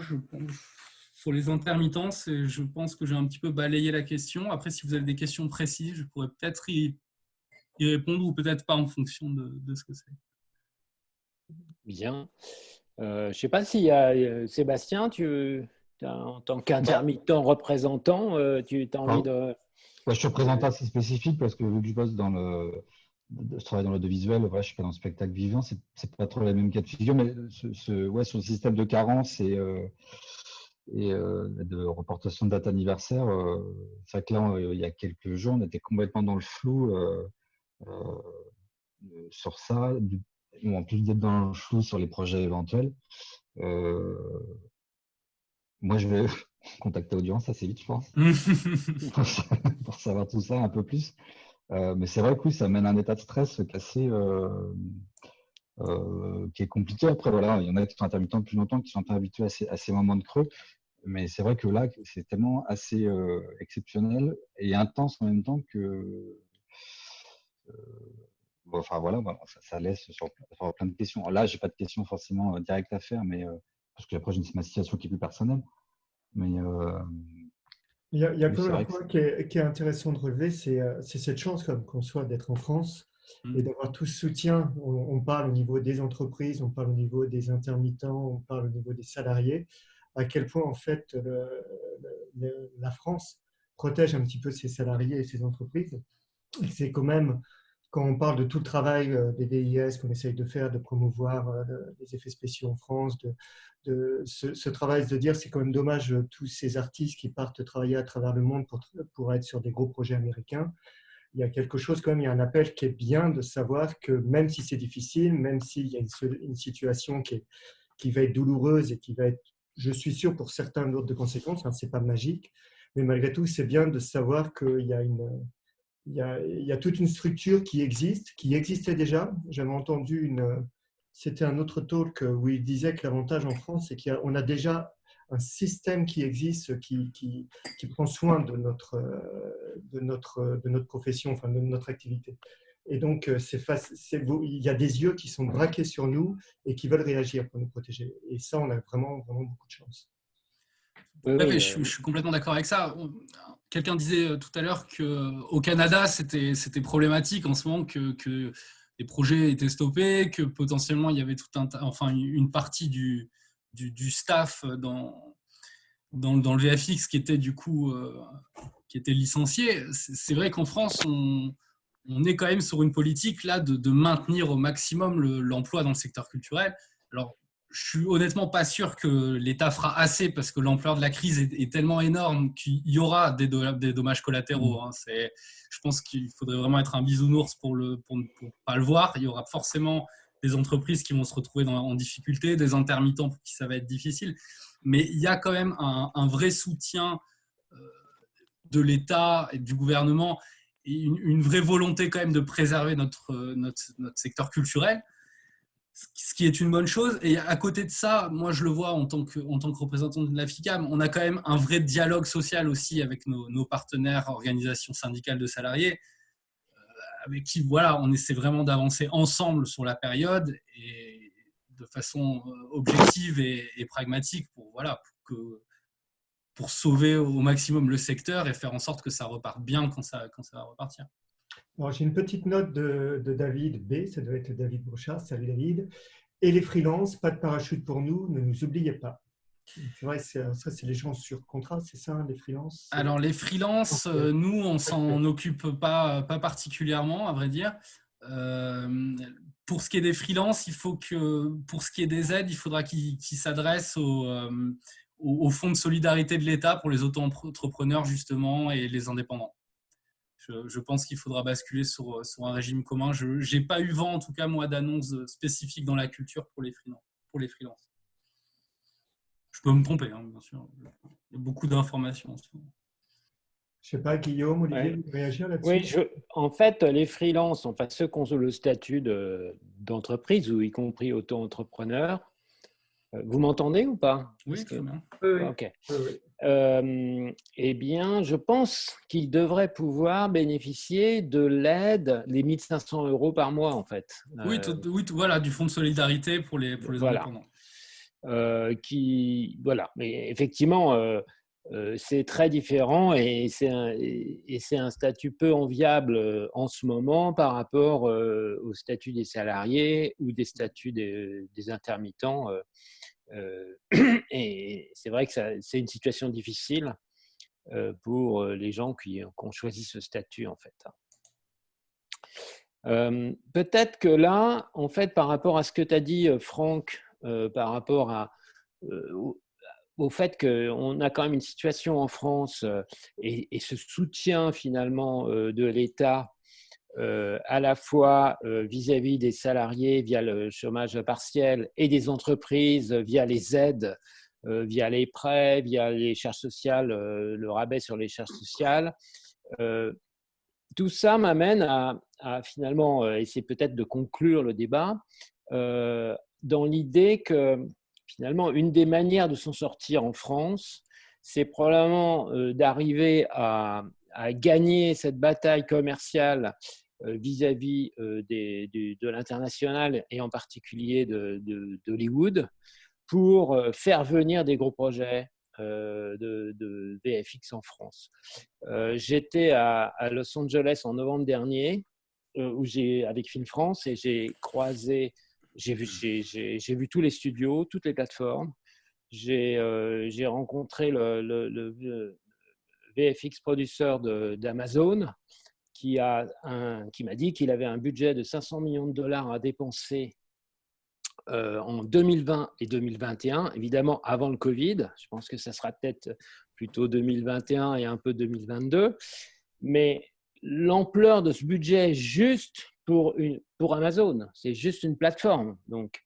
sur les intermittences, je pense que j'ai un petit peu balayé la question. Après, si vous avez des questions précises, je pourrais peut-être y répondre ou peut-être pas en fonction de ce que c'est. Bien. Je ne sais pas s'il y a Sébastien, en tant qu'intermittent représentant, tu as envie de… Je suis représentant assez spécifique parce que vu que je bosse je travaille dans l'audiovisuel, je suis pas dans le spectacle vivant, c'est pas trop la même cas de figure, mais sur le système de carence et de reportation de date anniversaire, c'est vrai que là, il y a quelques jours, on était complètement dans le flou sur ça, ou en plus d'être dans le flou sur les projets éventuels. Moi, je vais contacter Audience assez vite, je pense, pour savoir tout ça un peu plus. Mais c'est vrai que oui, ça mène à un état de stress qui est compliqué. Après, voilà, il y en a qui sont intermittents depuis longtemps, qui sont habitués à ces moments de creux. Mais c'est vrai que là, c'est tellement assez exceptionnel et intense en même temps que… ça laisse sur plein de questions. Alors là, je n'ai pas de questions forcément directes à faire, mais parce que après, c'est ma situation qui est plus personnelle. Mais il y a quand même un point qui est intéressant de relever, c'est cette chance qu'on soit d'être en France et d'avoir tout ce soutien. On parle au niveau des entreprises, on parle au niveau des intermittents, on parle au niveau des salariés, à quel point en fait la France protège un petit peu ses salariés et ses entreprises. Et c'est quand même, quand on parle de tout le travail des VIS qu'on essaye de faire, de promouvoir les effets spéciaux en France, ce travail de dire c'est quand même dommage tous ces artistes qui partent travailler à travers le monde pour être sur des gros projets américains. Il y a quelque chose quand même, il y a un appel qui est bien de savoir que même si c'est difficile, même s'il y a une situation qui va être douloureuse et qui va être, je suis sûr, pour certains lourde de conséquences, ce n'est pas magique, mais malgré tout, c'est bien de savoir qu'il y a il y a toute une structure qui existait déjà. J'avais entendu c'était un autre talk où il disait que l'avantage en France, c'est qu'on a déjà un système qui existe, qui prend soin de notre profession, enfin de notre activité. Et donc, il y a des yeux qui sont braqués sur nous et qui veulent réagir pour nous protéger. Et ça, on a vraiment, vraiment beaucoup de chance. Oui, je suis complètement d'accord avec ça. Quelqu'un disait tout à l'heure qu'au Canada, c'était problématique en ce moment que les projets étaient stoppés, que potentiellement il y avait une partie du staff dans le VFX qui était du coup qui était licencié. C'est vrai qu'en France, on est quand même sur une politique là de maintenir au maximum l'emploi dans le secteur culturel. Alors, je suis honnêtement pas sûr que l'État fera assez parce que l'ampleur de la crise est tellement énorme qu'il y aura des dommages collatéraux. Je pense qu'il faudrait vraiment être un bisounours pour ne pas le voir. Il y aura forcément des entreprises qui vont se retrouver en difficulté, des intermittents pour qui ça va être difficile. Mais il y a quand même un vrai soutien de l'État et du gouvernement et une vraie volonté quand même de préserver notre secteur culturel. Ce qui est une bonne chose. Et à côté de ça, moi je le vois en tant que représentant de la FICAM, on a quand même un vrai dialogue social aussi avec nos partenaires, organisations syndicales de salariés, avec qui on essaie vraiment d'avancer ensemble sur la période et de façon objective et pragmatique pour que sauver au maximum le secteur et faire en sorte que ça reparte bien quand ça va repartir. Alors, j'ai une petite note de David B, ça doit être David Brochard. Salut David. Et les freelances, pas de parachute pour nous, ne nous oubliez pas. C'est vrai, ça c'est les gens sur contrat, c'est ça, les freelances? Alors les freelances, nous on s'en occupe pas particulièrement, à vrai dire. Pour ce qui est des freelances, pour ce qui est des aides, il faudra qu'ils s'adressent au fonds de solidarité de l'État pour les auto-entrepreneurs justement et les indépendants. Je pense qu'il faudra basculer sur un régime commun. Je n'ai pas eu vent, en tout cas, moi, d'annonces spécifiques dans la culture pour les freelances. Je peux me tromper, hein, bien sûr. Il y a beaucoup d'informations en ce moment. Je ne sais pas, Guillaume, Olivier, vous réagir là-dessus? Oui, en fait, les freelances, enfin, ceux qui ont le statut d'entreprise, ou y compris auto-entrepreneur, vous m'entendez ou pas? Oui, très bien. Oui. Ok. Oui. Eh bien, je pense qu'ils devraient pouvoir bénéficier de l'aide, les 1 500 € par mois, en fait. Oui, voilà, du fonds de solidarité pour les indépendants. Voilà. Mais effectivement, c'est très différent et c'est un statut peu enviable en ce moment par rapport au statut des salariés ou des statuts des intermittents. Et c'est vrai que c'est une situation difficile pour les gens qui ont choisi ce statut, en fait. Peut-être que là, en fait, par rapport à ce que tu as dit, Franck, par rapport au fait qu'on a quand même une situation en France et ce soutien finalement de l'État à la fois vis-à-vis des salariés via le chômage partiel et des entreprises via les aides, via les prêts, via les charges sociales, le rabais sur les charges sociales. Tout ça m'amène à finalement essayer peut-être de conclure le débat dans l'idée que finalement une des manières de s'en sortir en France, c'est probablement d'arriver à gagner cette bataille commerciale vis-à-vis de l'international et en particulier d'Hollywood pour faire venir des gros projets de VFX en France. J'étais à Los Angeles en novembre dernier avec Film France et j'ai vu tous les studios, toutes les plateformes. J'ai rencontré le VFX producer d'Amazon qui m'a dit qu'il avait un budget de 500 millions de dollars à dépenser en 2020 et 2021, évidemment avant le Covid. Je pense que ça sera peut-être plutôt 2021 et un peu 2022. Mais l'ampleur de ce budget juste pour Amazon, c'est juste une plateforme. Donc,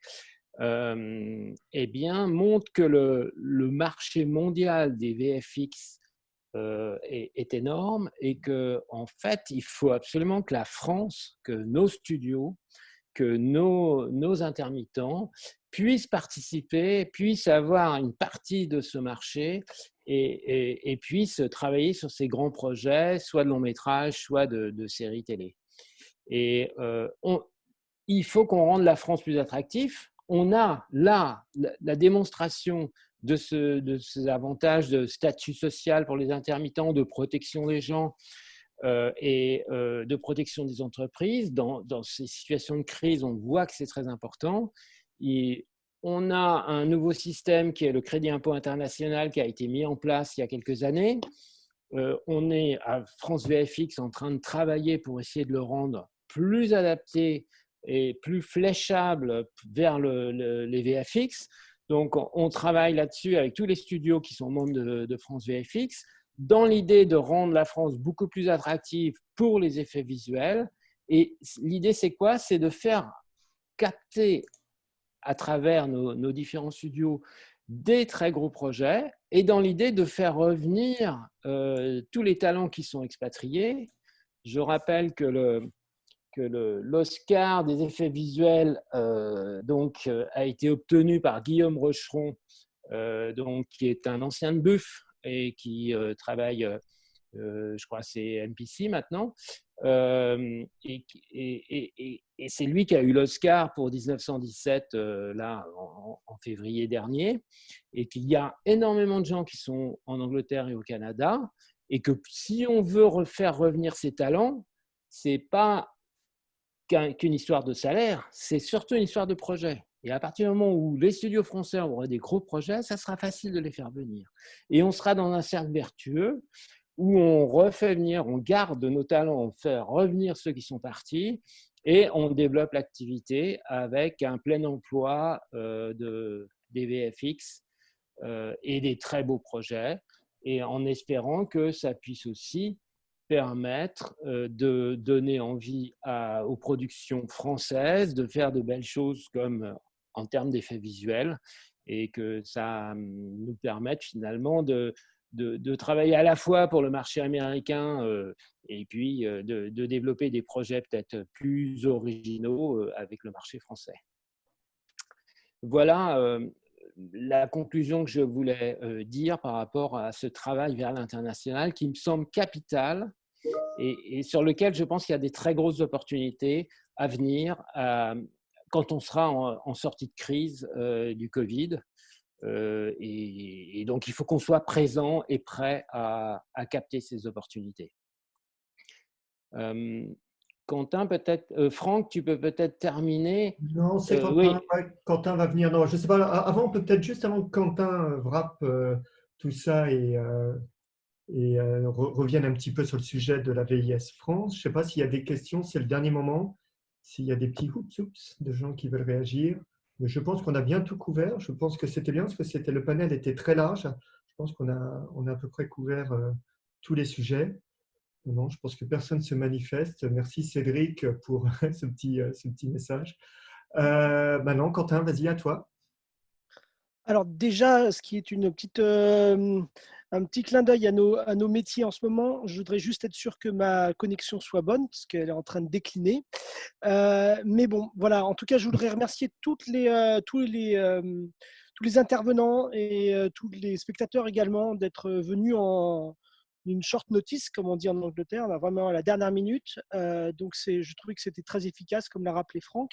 eh bien, montre que le marché mondial des VFX est énorme et qu'en fait, il faut absolument que la France, que nos studios, que nos intermittents puissent participer, puissent avoir une partie de ce marché et puissent travailler sur ces grands projets, soit de long métrage, soit de séries télé. Et il faut qu'on rende la France plus attractive. On a là la démonstration de ces avantages de statut social pour les intermittents, de protection des gens, et de protection des entreprises. Dans ces situations de crise, on voit que c'est très important. Et on a un nouveau système qui est le crédit impôt international qui a été mis en place il y a quelques années. On est à France VFX en train de travailler pour essayer de le rendre plus adapté et plus fléchable vers les VFX. Donc, on travaille là-dessus avec tous les studios qui sont membres de France VFX, dans l'idée de rendre la France beaucoup plus attractive pour les effets visuels. Et l'idée, c'est quoi? C'est de faire capter à travers nos différents studios des très gros projets et dans l'idée de faire revenir tous les talents qui sont expatriés. Je rappelle que l'Oscar des effets visuels a été obtenu par Guillaume Rocheron, qui est un ancien de Buff et qui travaille je crois que c'est MPC maintenant, et c'est lui qui a eu l'Oscar pour 1917 là en février dernier, et qu'il y a énormément de gens qui sont en Angleterre et au Canada, et que si on veut faire revenir ces talents, c'est pas qu'une histoire de salaire, c'est surtout une histoire de projet. Et à partir du moment où les studios français auront des gros projets, ça sera facile de les faire venir. Et on sera dans un cercle vertueux où on refait venir, on garde nos talents, on fait revenir ceux qui sont partis et on développe l'activité avec un plein emploi des VFX et des très beaux projets, et en espérant que ça puisse aussi permettre de donner envie aux productions françaises de faire de belles choses comme en termes d'effets visuels, et que ça nous permette finalement de travailler à la fois pour le marché américain et puis de développer des projets peut-être plus originaux avec le marché français. Voilà la conclusion que je voulais dire par rapport à ce travail vers l'international qui me semble capital et sur lequel je pense qu'il y a des très grosses opportunités à venir quand on sera en sortie de crise du Covid. Et donc, il faut qu'on soit présent et prêt à capter ces opportunités. Quentin, peut-être, Franck, tu peux peut-être terminer. Non, c'est Quentin. Oui. Ouais, Quentin va venir. Non, je ne sais pas. Avant, peut-être juste avant que Quentin wrap tout ça et revienne un petit peu sur le sujet de la VIS France. Je ne sais pas s'il y a des questions, c'est le dernier moment. S'il y a des petits oups de gens qui veulent réagir. Mais je pense qu'on a bien tout couvert. Je pense que c'était bien parce que le panel était très large. Je pense qu'on a à peu près couvert tous les sujets. Non, je pense que personne ne se manifeste. Merci Cédric pour ce petit message. Maintenant, Quentin, vas-y, à toi. Alors déjà, ce qui est un petit clin d'œil à nos métiers en ce moment, je voudrais juste être sûr que ma connexion soit bonne, parce qu'elle est en train de décliner. Mais bon, voilà, en tout cas, je voudrais remercier tous les intervenants et tous les spectateurs également d'être venus en une short notice, comme on dit en Angleterre, là, vraiment à la dernière minute. Donc, je trouvais que c'était très efficace, comme l'a rappelé Franck.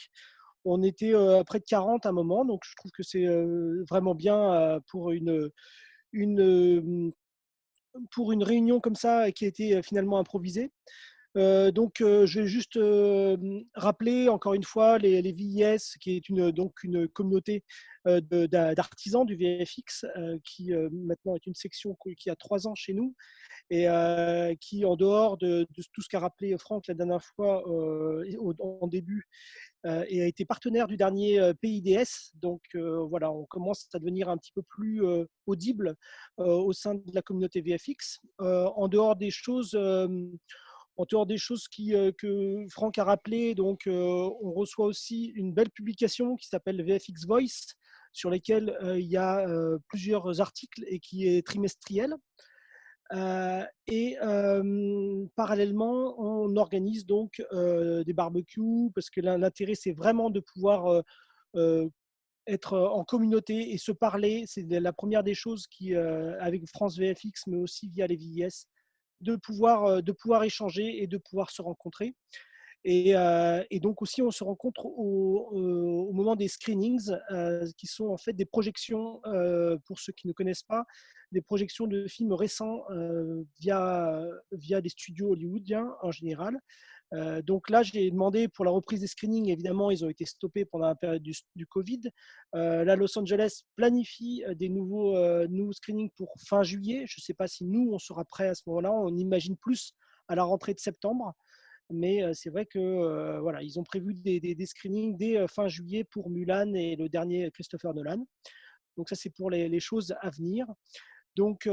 On était près de 40 à un moment, donc je trouve que c'est vraiment bien pour une réunion comme ça qui a été finalement improvisée. Donc, je vais juste rappeler encore une fois les VIS, qui est donc une communauté d'artisans du VFX, qui maintenant est une section qui a 3 ans chez nous, et qui, en dehors de tout ce qu'a rappelé Franck la dernière fois en début, et a été partenaire du dernier PIDS. Donc voilà, on commence à devenir un petit peu plus audible au sein de la communauté VFX. En dehors des choses que Franck a rappelées, donc on reçoit aussi une belle publication qui s'appelle VFX Voice, sur lesquels il y a plusieurs articles et qui est trimestriel. Parallèlement, on organise donc des barbecues, parce que l'intérêt, c'est vraiment de pouvoir être en communauté et se parler. C'est la première des choses avec France VFX, mais aussi via les VIS, de pouvoir échanger et de pouvoir se rencontrer. Et donc aussi, on se rencontre au moment des screenings, qui sont en fait des projections, pour ceux qui ne connaissent pas, des projections de films récents via des studios hollywoodiens en général. Donc là, j'ai demandé pour la reprise des screenings. Évidemment, ils ont été stoppés pendant la période du Covid. Là, Los Angeles planifie des nouveaux screenings pour fin juillet. Je ne sais pas si nous, on sera prêts à ce moment-là. On imagine plus à la rentrée de septembre. Mais c'est vrai que voilà, ils ont prévu des screenings dès fin juillet pour Mulan et le dernier Christopher Nolan. Donc ça, c'est pour les choses à venir. Donc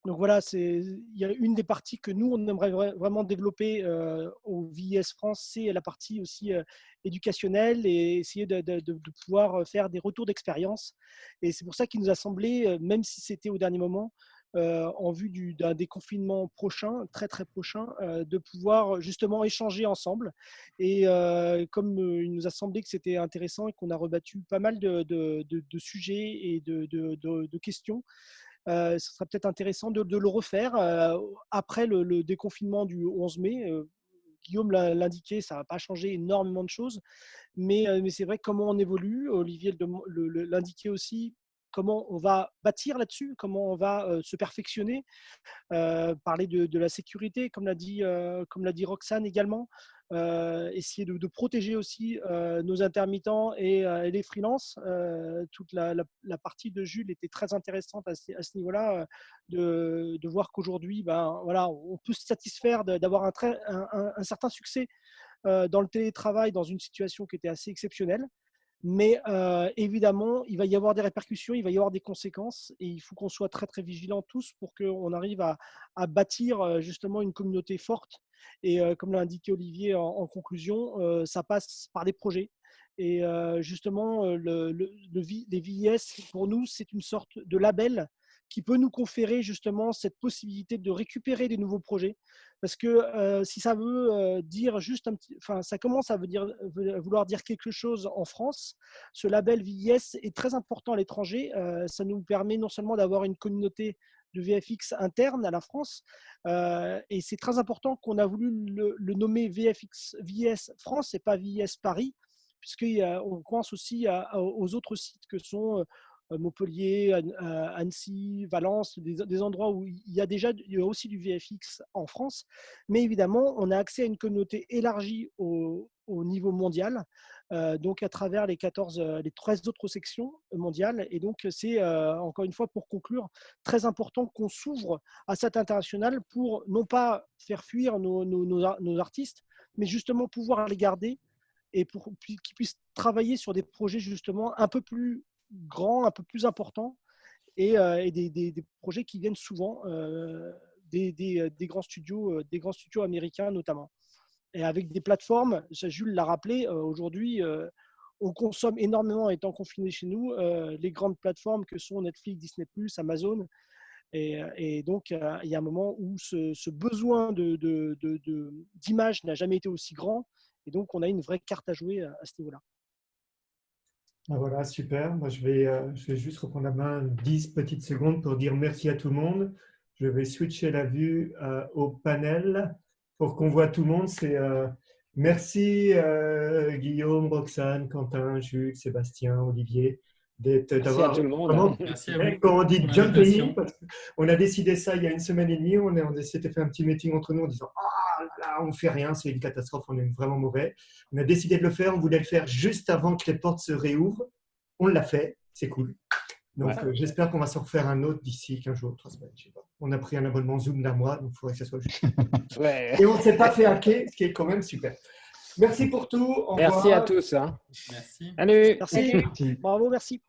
voilà, il y a une des parties que nous, on aimerait vraiment développer au VIS France, c'est la partie aussi éducationnelle, et essayer de pouvoir faire des retours d'expérience. Et c'est pour ça qu'il nous a semblé, même si c'était au dernier moment, en vue d'un déconfinement prochain, très très prochain, de pouvoir justement échanger ensemble. Et comme il nous a semblé que c'était intéressant et qu'on a rebattu pas mal de sujets et de questions, ce serait peut-être intéressant de le refaire après le déconfinement du 11 mai. Guillaume l'a indiqué, ça n'a pas changé énormément de choses, mais c'est vrai que comment on évolue, Olivier l'indiquait aussi, comment on va bâtir là-dessus, comment on va se perfectionner, parler de la sécurité, comme l'a dit Roxane également, essayer de protéger aussi nos intermittents et les freelances. Toute la partie de Jules était très intéressante à ce niveau-là, de voir qu'aujourd'hui, voilà, on peut se satisfaire d'avoir un certain succès dans le télétravail dans une situation qui était assez exceptionnelle. Mais évidemment, il va y avoir des répercussions, il va y avoir des conséquences et il faut qu'on soit très, très vigilants tous pour qu'on arrive à bâtir justement une communauté forte. Et comme l'a indiqué Olivier en conclusion, ça passe par les projets. Et justement, les VIS, pour nous, c'est une sorte de label qui peut nous conférer justement cette possibilité de récupérer des nouveaux projets. Parce que si ça veut dire juste ça commence à vouloir dire quelque chose en France, ce label VIS est très important à l'étranger. Ça nous permet non seulement d'avoir une communauté de VFX interne à la France, et c'est très important qu'on a voulu le nommer VIS France et pas VIS Paris, puisqu'on pense aussi aux autres sites que sont Montpellier, Annecy, Valence, des endroits où il y a aussi du VFX en France. Mais évidemment, on a accès à une communauté élargie au niveau mondial, donc à travers les 13 autres sections mondiales. Et donc, c'est, encore une fois, pour conclure, très important qu'on s'ouvre à cet international pour non pas faire fuir nos artistes, mais justement pouvoir les garder et pour qu'ils puissent travailler sur des projets justement un peu plus grands, un peu plus importants et des projets qui viennent souvent des grands studios américains notamment. Et avec des plateformes, Jules l'a rappelé, aujourd'hui, on consomme énormément étant confiné chez nous, les grandes plateformes que sont Netflix, Disney+, Amazon. Et donc, il y a un moment où ce besoin d'image n'a jamais été aussi grand. Et donc, on a une vraie carte à jouer à ce niveau-là. Voilà, super. Moi, je vais juste reprendre la main 10 petites secondes pour dire merci à tout le monde. Je vais switcher la vue au panel pour qu'on voit tout le monde. Merci Guillaume, Roxane, Quentin, Jules, Sébastien, Olivier. Merci à tout le monde. Merci à vous. Quand on dit jumping, on a décidé ça il y a une semaine et demie. On s'était fait un petit meeting entre nous en disant là, on ne fait rien, c'est une catastrophe, on est vraiment mauvais. On a décidé de le faire, on voulait le faire juste avant que les portes se réouvrent. On l'a fait, c'est cool. Donc, j'espère qu'on va s'en refaire un autre d'ici 15 jours, 3 semaines, je sais pas. On a pris un abonnement Zoom d'un mois, donc il faudrait que ça soit juste. Et on ne s'est pas fait hacker, ce qui est quand même super. Merci pour tout. Merci à tous. Hein. Merci. Salut. Merci. Bravo, merci.